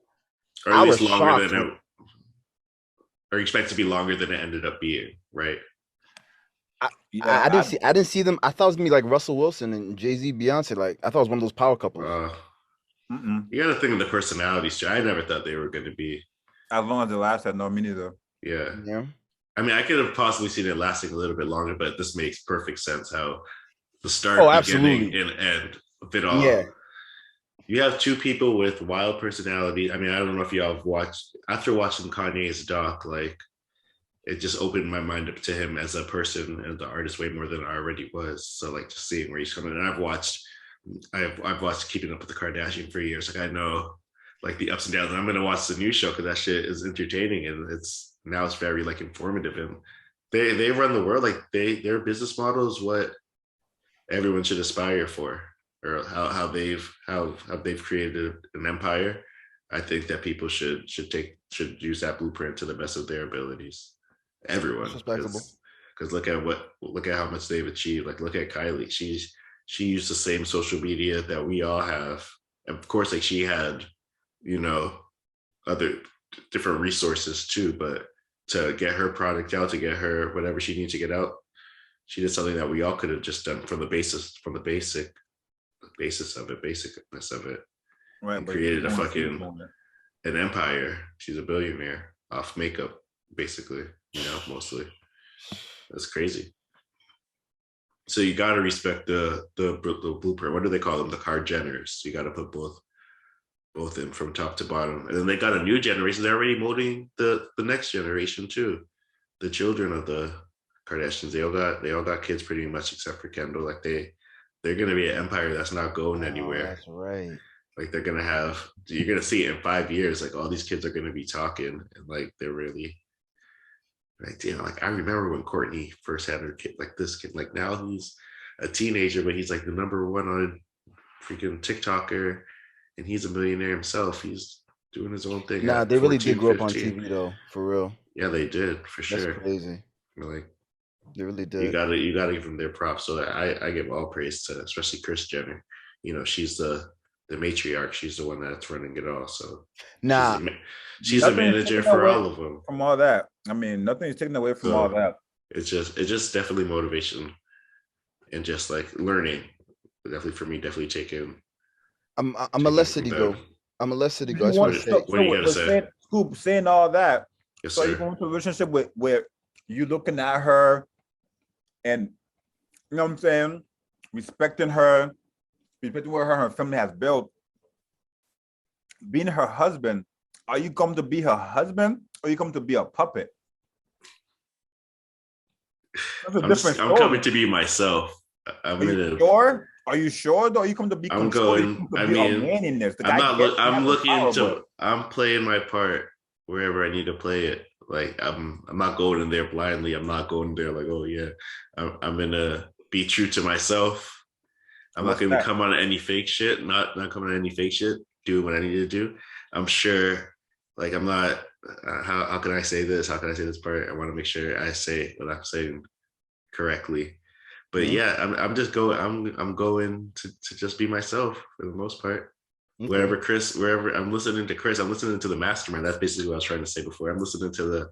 Or at least longer than it, or expect to be longer than it ended up being, right? I didn't see them. I thought it was gonna be like Russell Wilson and Jay-Z, Beyonce. Like, I thought it was one of those power couples. You got to think of the personalities too. I never thought they were going to be. As long as it lasted, no, me neither. Yeah. Yeah. I mean, I could have possibly seen it lasting a little bit longer, but this makes perfect sense how the start, beginning, and end of it all. Yeah. You have two people with wild personality. I mean, I don't know if y'all have watched, after watching Kanye's doc, like, it just opened my mind up to him as a person and the artist way more than I already was. So, like, just seeing where he's coming. And I've watched Keeping Up with the Kardashians for years. Like, I know, like, the ups and downs. And I'm gonna watch the new show because that shit is entertaining, and it's very, like, informative. And they run the world. Like, their business model is what everyone should aspire for, or how they've created an empire. I think that people should use that blueprint to the best of their abilities. Everyone, because look at how much they've achieved. Like, look at Kylie. She used the same social media that we all have. Of course, like, she had, other different resources too, but to get her product out, to get her whatever she needs to get out, she did something that we all could have just done from the basicness of it. Right, and created an empire. She's a billionaire off makeup, basically, mostly. That's crazy. So you got to respect the blueprint. What do they call them? The card Jenners. You got to put both in from top to bottom. And then they got a new generation. They're already molding the next generation too. The children of the Kardashians. They all got kids pretty much, except for Kendall. Like, they're gonna be an empire that's not going anywhere. That's right. Like, you're gonna see it in 5 years. Like, all these kids are gonna be talking, and, like, they're really. Like, like, I remember when Courtney first had her kid, like, this kid, like, now he's a teenager, but he's like the number one on freaking TikToker, and he's a millionaire himself. He's doing his own thing. They really did grow up on TV though, for real. Yeah, they did, for sure. That's crazy. Like, They really You did. gotta give them their props. So I give all praise to especially Kris Jenner. You know, she's the matriarch. She's the one that's running it all. So Nah, she's a Nothing is manager taken for away all of them. from all that. I mean, nothing is taken away from all So that. it's just definitely motivation and just like learning. Definitely for me, definitely taking. I'm gonna let City go. I'm gonna let City go. I just want to say, what do you gotta say? Scoop, saying all that. Yes, So sir. you go into a relationship with where you looking at her and you know what I'm saying, respecting her, respecting what her family has built, being her husband. Are you coming to be her husband or are you coming to be a puppet? That's a different story. I'm coming to be myself. Are you sure? Are you sure though? Are you come to be controlled? I mean, a man in this. I'm playing my part wherever I need to play it. Like I'm not going in there blindly. I'm not going there like, oh yeah, I'm gonna be true to myself. I'm not gonna come on any fake shit. Not coming on any fake shit. Do what I need to do. I'm sure. Like I'm not. How can I say this? How can I say this part? I want to make sure I say what I'm saying correctly. But yeah, I'm just going. I'm going to just be myself for the most part. Okay. Wherever I'm listening to Kris, I'm listening to the mastermind. That's basically what I was trying to say before. I'm listening to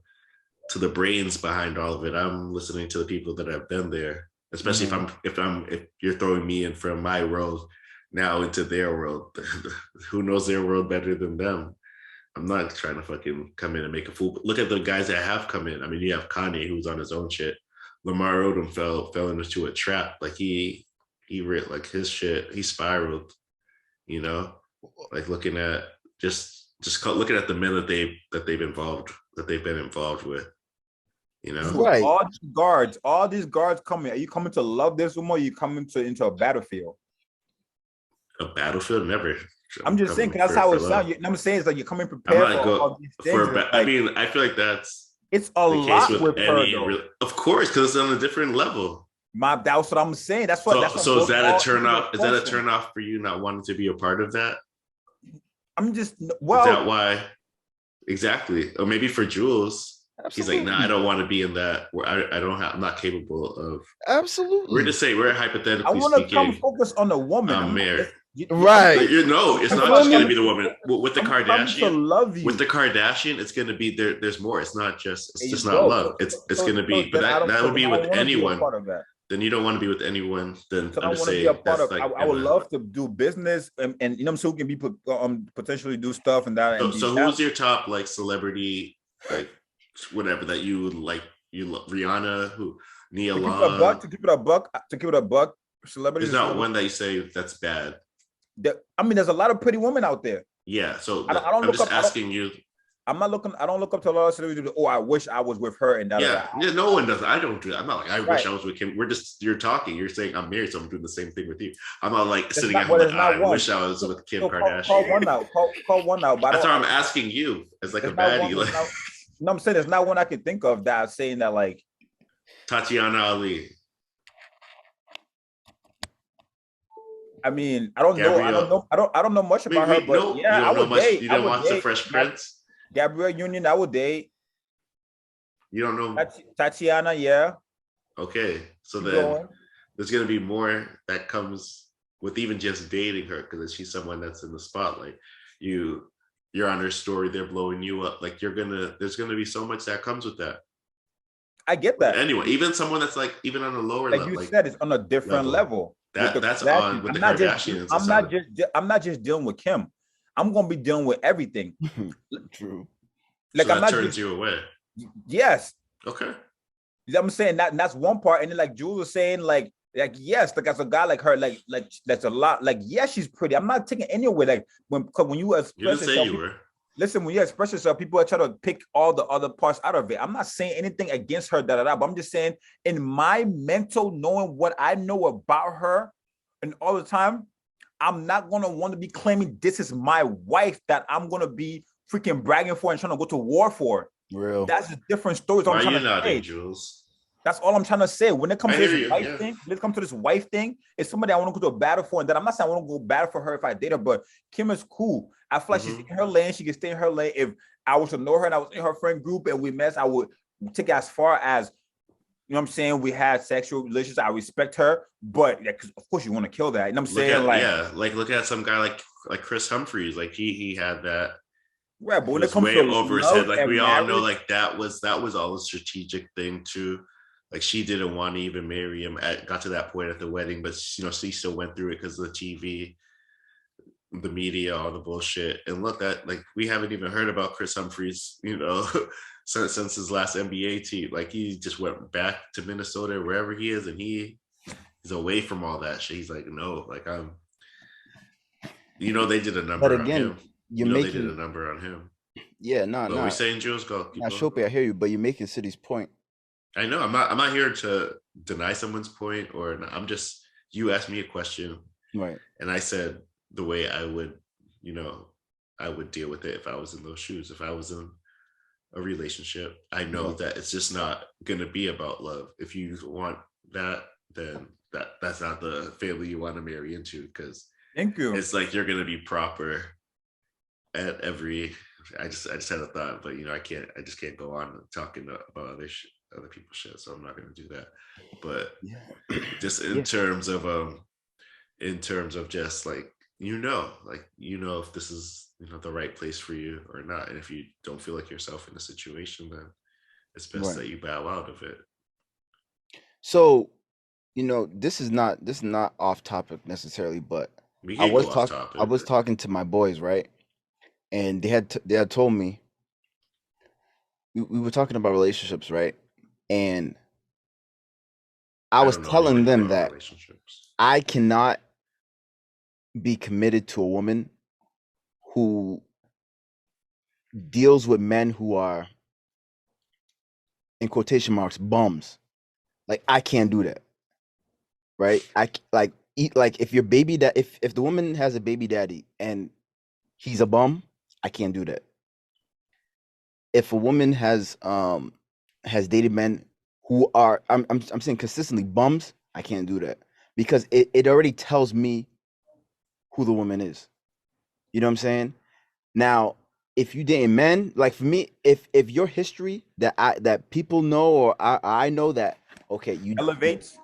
the brains behind all of it. I'm listening to the people that have been there. Especially if you're throwing me in from my world now into their world. Who knows their world better than them? I'm not trying to fucking come in and make a fool. But look at the guys that have come in. I mean, you have Kanye who's on his own shit. Lamar Odom fell into a trap. Like he like his shit, he spiraled, you know, like looking at just looking at the men that they've been involved with, you know. Right. All these guards coming. Are you coming to love this woman or are you coming into a battlefield? A battlefield? Never. I'm just saying, that's how it sounds. You know what I'm saying? It's like you're coming prepared for all these things. I mean, I feel like it's a lot with her, though. Of course, because it's on a different level. That's what I'm saying. That's what. So is that a turn off? Is that a turn off for you not wanting to be a part of that? I'm just Is that why? Exactly. Or maybe for Jules, Absolutely. He's like, nah, I don't want to be in that. Where I'm not capable of. Absolutely. We're hypothetically. I want to come focus on the woman. I'm married. Right. It's not just going to be the woman. With the Kardashian, to love you. With the Kardashian, it's going to be there. There's more. It's not just. It's just not love. It's going to be. But that would be with anyone. Then you don't want to be with anyone. Then I want to be a part of. I would love to do business, and you know, so we can be potentially do stuff and that. So who's your top like celebrity, like whatever that you like? You love Rihanna, who Nia Long. To keep it a buck. Celebrities. There's not one that you say that's bad. I mean, there's a lot of pretty women out there. Yeah, so I'm just asking you. I'm not looking. I don't look up to a lot of celebrities. Oh, I wish I was with her and that. Yeah, no one does. I don't do that. I'm not like I wish I was with him. You're talking. You're saying I'm married, so I'm doing the same thing with you. I'm not like sitting at home like I wish I was with Kim Kardashian. Call one out. Call one out. That's why I'm asking you as like a baddie. No, I'm saying there's not one I can think of that saying that like Tatiana Ali. I mean, I don't know. I don't know much about her, but yeah, I would date. You don't watch The Fresh Prince? Gabrielle Union, I would date. You don't know Tatiana, yeah. Okay, so then there's gonna be more that comes with even just dating her because she's someone that's in the spotlight. You're on her story, they're blowing you up. Like there's gonna be so much that comes with that. I get that. Anyway, even someone that's like even on a lower level, like you said, it's on a different level. That's on with the Kardashians. I'm not just dealing with Kim. I'm gonna be dealing with everything. True. Like so that turns you away. Yes. Okay. You know what I'm saying? That's one part. And then like Jules was saying, like yes, like as a guy like her, like that's a lot. Like yes, she's pretty. I'm not taking any away. Like when you express you didn't say yourself, you were. Listen, when you express yourself, people are trying to pick all the other parts out of it. I'm not saying anything against her, but I'm just saying in my mental, knowing what I know about her and all the time, I'm not going to want to be claiming this is my wife that I'm going to be freaking bragging for and trying to go to war for. Real. That's a different story. Why are you nodding, Jules? That's all I'm trying to say. When it comes to this wife thing, it's somebody I want to go to a battle for. And then I'm not saying I want to go battle for her if I date her, but Kim is cool. I feel like she's in her lane. She can stay in her lane. If I was to know her and I was in her friend group and we met, I would take it as far as You know what I'm saying? We had sexual relations. I respect her, but yeah, of course you want to kill that. You know what I'm saying? Look at some guy like Chris Humphries. Like he had that. Right, but when It it was comes way to over his head. love Like and we all know, marriage, like that was all a strategic thing too. Like she didn't want to even marry him. Got to that point at the wedding, but you know she still went through it because of the TV, the media, all the bullshit. And look, that like we haven't even heard about Chris Humphries, you know, since his last NBA team. Like he just went back to Minnesota, wherever he is, and he's away from all that shit. He's like, no, like you know, they did a number But on again, him. you're You know, making they did a number on him. yeah, no, What no. we saying, Jules? Go. Now, Shope, I hear you, but you're making City's point. I know. I'm not here to deny someone's point, or I'm just. You asked me a question, right? And I said the way I would, you know, I would deal with it if I was in those shoes. If I was in a relationship, I know that it's just not going to be about love. If you want that, then that's not the family you want to marry into, because thank you. It's like you're going to be proper at every. I just had a thought, but you know, I just can't go on talking about other people's shit, so I'm not going to do that. But just in terms of just like if this is the right place for you or not, and if you don't feel like yourself in the situation, then it's best that you bow out of it. So, this is not off topic necessarily, but I was talking to my boys, right? And they had told me we were talking about relationships, right? And I was telling them that I cannot be committed to a woman who deals with men who are, in quotation marks, bums. Like, I can't do that, right? If your baby if the woman has a baby daddy and he's a bum, I can't do that. If a woman has dated men who are I'm saying consistently bums, I can't do that, because it already tells me who the woman is. You know what I'm saying? Now, if you dating men, like for me, if your history that people know, or I know that, okay, you elevates,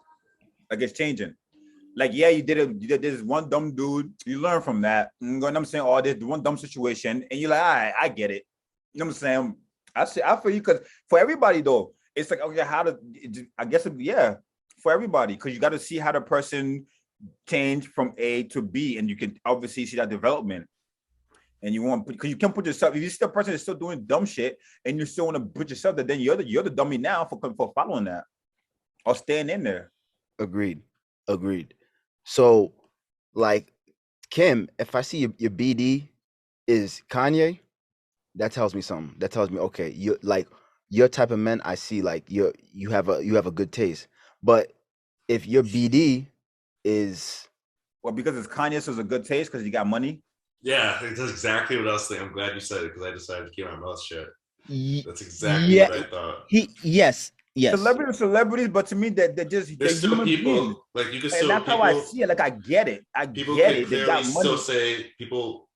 like it's changing. Like, yeah, you did this one dumb dude, you learn from that. You know what I'm saying? Oh, this one dumb situation, and you're like, all right, I get it. You know what I'm saying? I feel you, because for everybody though, it's like, okay, for everybody, because you got to see how the person changed from A to B, and you can obviously see that development. And you want, because you can't put yourself, if you see the person is still doing dumb shit and you still want to put yourself there, then you're the dummy now for following that or staying in there. Agreed. So, like, Kim, if I see your BD is Kanye, that tells me something. That tells me, okay, you like your type of men. I see, like, you have a good taste. But if your BD is, well, because it's Kanye, so it's a good taste because you got money. Yeah, that's exactly what I was saying. I'm glad you said it, because I decided to keep my mouth shut. That's exactly what I thought. Yes. Celebrities, but to me, they're just they're still human people. beings. Like, you can and that's how I see it. Like, I get it. People get can it. They got money. still say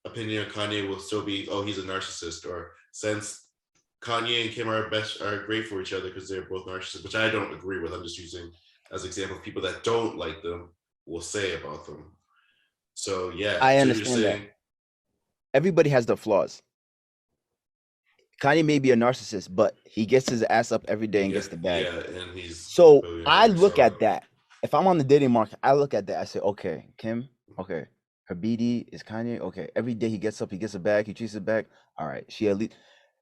opinion on Kanye will still be, oh, he's a narcissist, or since Kanye and Kim are great for each other because they're both narcissists, which I don't agree with. I'm just using as an example of people that don't like them will say about them. So yeah, I understand that. Everybody has their flaws. Kanye may be a narcissist, but he gets his ass up every day and gets the bag. Yeah, and he's so I look at that. If I'm on the dating market, I look at that. I say, okay, Kim, okay, her BD is Kanye. Okay, every day he gets up, he gets a bag, he treats it back. All right, she at least.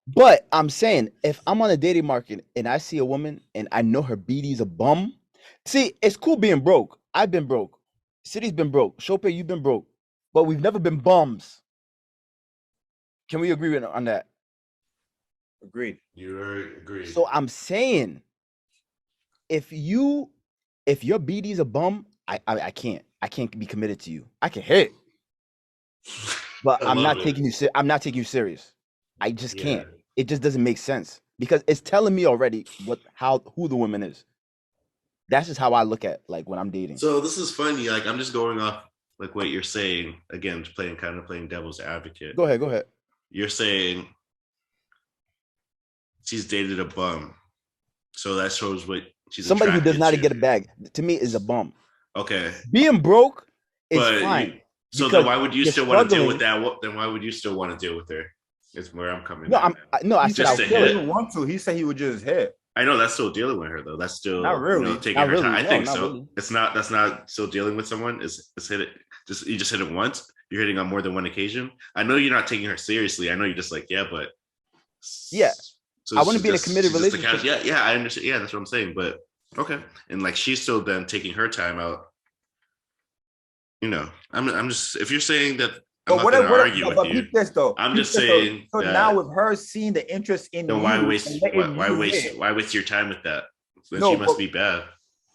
But I'm saying, if I'm on the dating market and I see a woman and I know her BD is a bum, see, it's cool being broke. I've been broke. City's been broke. Shope, you've been broke, but we've never been bums. Can we agree on that? Agreed. You're agreed. So I'm saying, if your BD's a bum, I can't be committed to you. I can hit, but I'm not taking you serious. I just can't. It just doesn't make sense, because it's telling me already who the woman is. That's just how I look at, like, when I'm dating. So this is funny. Like, I'm just going off like what you're saying again, playing devil's advocate. Go ahead. You're saying she's dated a bum, so that shows what Somebody who does attracted not get a bag to me is a bum. Okay. Being broke is But fine. So then why would you still want to deal with struggling. that? Then why would you still want to deal with her? Is where I'm coming. No, at. I said Just I'll to kill hit. it. He didn't want to. He said he would just hit. I know that's still dealing with her though. That's still Not really. taking Not her really. time. I No, think not so. really. It's not. That's not still dealing with someone. It's hit it. You just hit it once. You're hitting on more than one occasion. I know you're not taking her seriously. I know you're just like but yeah. So I want to be in a committed relationship. Yeah, I understand. Yeah, that's what I'm saying. But okay, and like she's still then taking her time out. I'm just if you're saying that. I'm not going to argue with you. This, though. I'm just saying. So now with her seeing the interest in then why waste your time with that? Then she must be bad.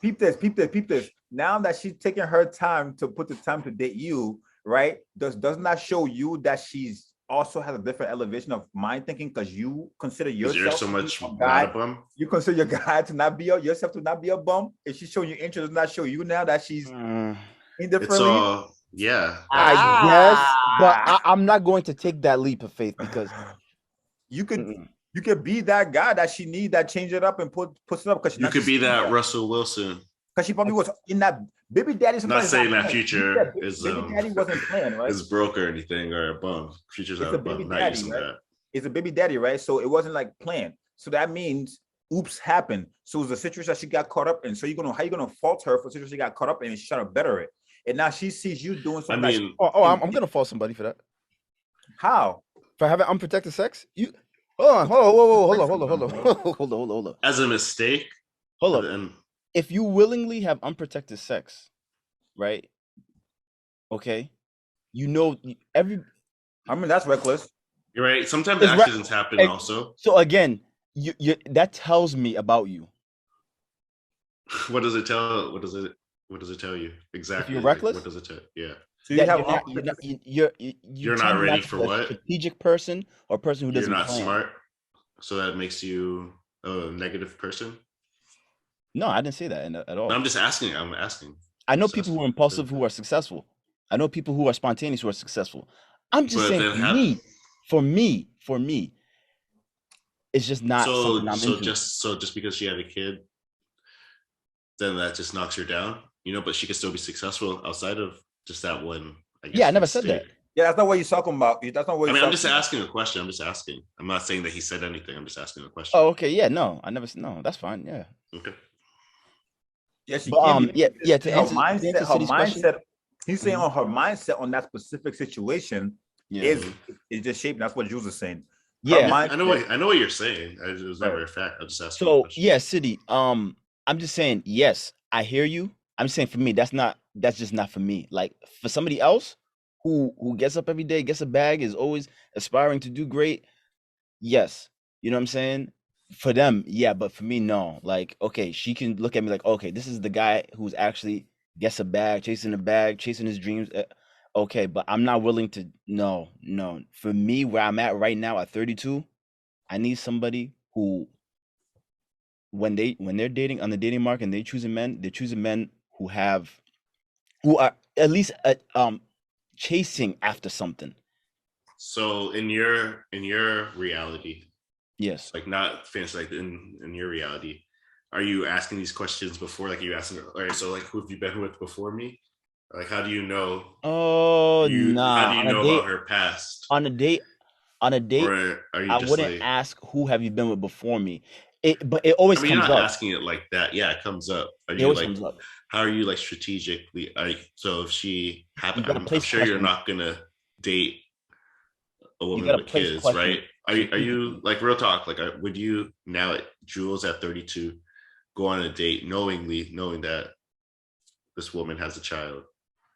Peep this. Now that she's taking her time to put the time to date you, right? Doesn't that show you that she's also has a different elevation of mind thinking because you consider yourself you're so much a guy, not a bum? You consider your guy to not be yourself to not be a bum? If she's showing you interest, does not show you now that she's indifferently? It's all yeah. I guess, but I'm not going to take that leap of faith because you could be that guy that she need that change it up and puts it up because you could be that Russell Wilson because she probably was in that baby daddy. Not saying that Future is baby daddy wasn't playing right. Is broke or anything or a bum. Future's not a bum. Not using right? that. It's a baby daddy, right? So it wasn't like planned. So that means oops happened. So it's a situation that she got caught up in. So how you gonna fault her for a situation she got caught up in and she's trying to better it? And now she sees you doing something. I mean, I'm gonna fault somebody for that. How? For having unprotected sex? You hold on. As a mistake. Hold on. If you willingly have unprotected sex, right? Okay, I mean that's reckless. You're right. Sometimes accidents happen also. So again, you that tells me about you. What does it tell? What does it tell you exactly? If you're reckless. What does it tell? Yeah. So you're not ready for what? Strategic person or person who doesn't. You're not plan. smart. So that makes you a negative person. No, I didn't say that at all. No, I'm just asking. I'm asking. I know people who are impulsive who are successful. I know people who are spontaneous who are successful. I'm just saying for me, it's just not something I'm into. Just because she had a kid, then that just knocks her down, but she could still be successful outside of just that one. I never said that. Yeah, that's not what you're talking about. That's not what I'm just asking a question. I'm just asking. I'm not saying that he said anything. I'm just asking a question. Oh, okay. Yeah, no, I never said no. That's fine. Yeah. Okay. Yeah, she To answer her mindset. He's saying on her mindset on that specific situation is just shaping. That's what Jules is saying. Yeah, I know what you're saying. It was never a fact. I'm just asking. So City. I'm just saying. Yes, I hear you. I'm saying for me, that's just not for me. Like for somebody else who gets up every day, gets a bag, is always aspiring to do great. Yes, you know what I'm saying. For them, yeah, but for me, no. Like, okay, she can look at me like, okay, this is the guy who's actually gets a bag, chasing his dreams. Okay, but I'm not willing to. No. For me, where I'm at right now at 32, I need somebody who, when they're dating on the dating market and they're choosing men who are at least chasing after something. So in your reality. Yes. Like not fancy, like in your reality, are you asking these questions before? Like you asking, all right, so like who have you been with before me? Like how do you know? Oh, nah. How do you know about her past? On a date, or are you I wouldn't ask who have you been with before me. But it always comes you're up. Not asking it like that. Yeah, it comes up. It always comes up. How are you like strategically? So if she happened, I'm sure you're not gonna date a woman with kids, right? Are you like real talk? Like, would you now at Jules at 32 go on a date knowing that this woman has a child?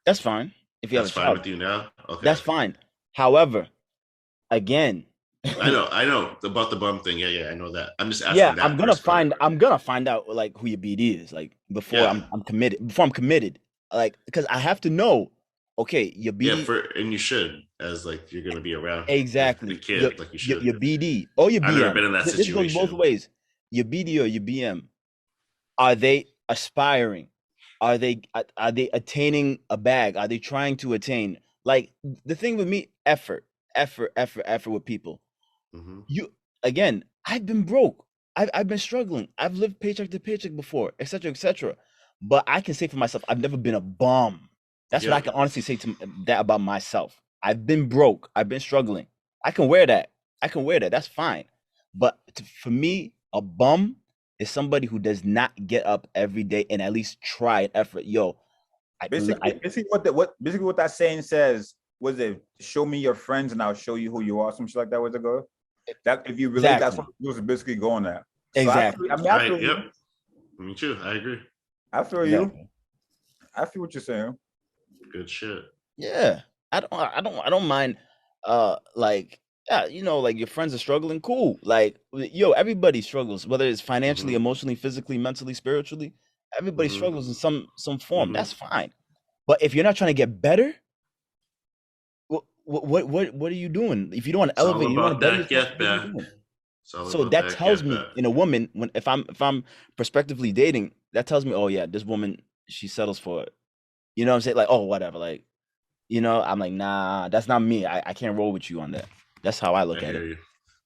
That's fine. If you have a child, fine with you now. Okay, that's fine. However, again, I know about the bum thing. Yeah, I know that. I'm just asking. Yeah, I'm gonna find out like who your BD is like before I'm committed. Before I'm committed, like because I have to know. Okay, your BD. Yeah, and you should, as like you're gonna be around exactly the kid, like you should. Your BD or your BM. I've never been in that situation. This goes both ways. Your BD or your BM, are they aspiring? Are they attaining a bag? Are they trying to attain? Like the thing with me, effort with people. Mm-hmm. I've been broke. I've been struggling. I've lived paycheck to paycheck before, etc., etc. But I can say for myself, I've never been a bum. That's what I can honestly say to that about myself. I've been broke. I've been struggling. I can wear that. That's fine. But for me, a bum is somebody who does not get up every day and at least try an effort. Yo, basically what that saying says was it, show me your friends and I'll show you who you are, some shit like that was it go? That if you relate, that's what it was basically going at. So exactly. I feel you. Me too. I agree. I feel you. I feel what you're saying. Good shit. Yeah. I don't mind like yeah, you know, like your friends are struggling, cool. Like yo, everybody struggles, whether it's financially, emotionally, physically, mentally, spiritually. Everybody struggles in some form. That's fine. But if you're not trying to get better, what are you doing? If you don't want to elevate, you want to better yourself, so that tells me in a woman, if I'm prospectively dating, that tells me, oh yeah, this woman, she settles for it. You know what I'm saying? Like, oh, whatever. Like, you know, I'm like, nah, that's not me. I can't roll with you on that. That's how I look at it.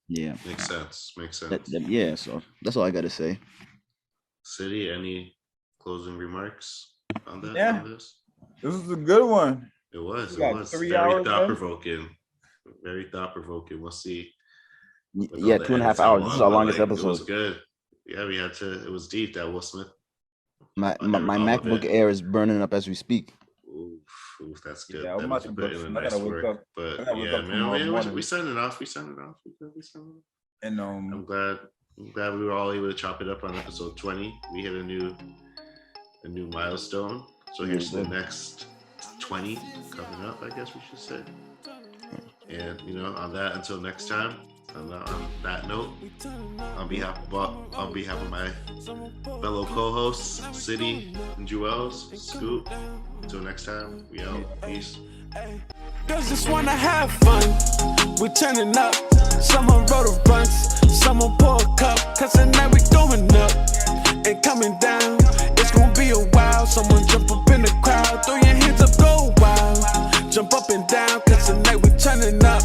Yeah. Makes sense. Yeah, so that's all I gotta say. City, any closing remarks on that? Yeah. On this was a good one. It was 3 very hours, thought-provoking. Very thought-provoking. We'll see. Yeah, 2.5 hours. This is our longest episode. It was good. Yeah, it was deep, that Will Smith. My MacBook Air is burning up as we speak. Oof, that's good. Yeah, I'm about to put in nice work. But yeah, man, we send it off. And I'm glad we were all able to chop it up on episode 20. We hit a new milestone. So here's the next 20 coming up, I guess we should say. And you know, until next time. On that note, on behalf of my fellow co-hosts, City and Jewels, Scoop. Until next time, we out. Peace. Girls just wanna have fun. We turning up. Someone wrote a runs. Someone pour a cup. Cause tonight we going up and coming down. It's gonna be a while. Someone jump up in the crowd. Throw your hands up, go wild. Jump up and down. Cause tonight we turning up.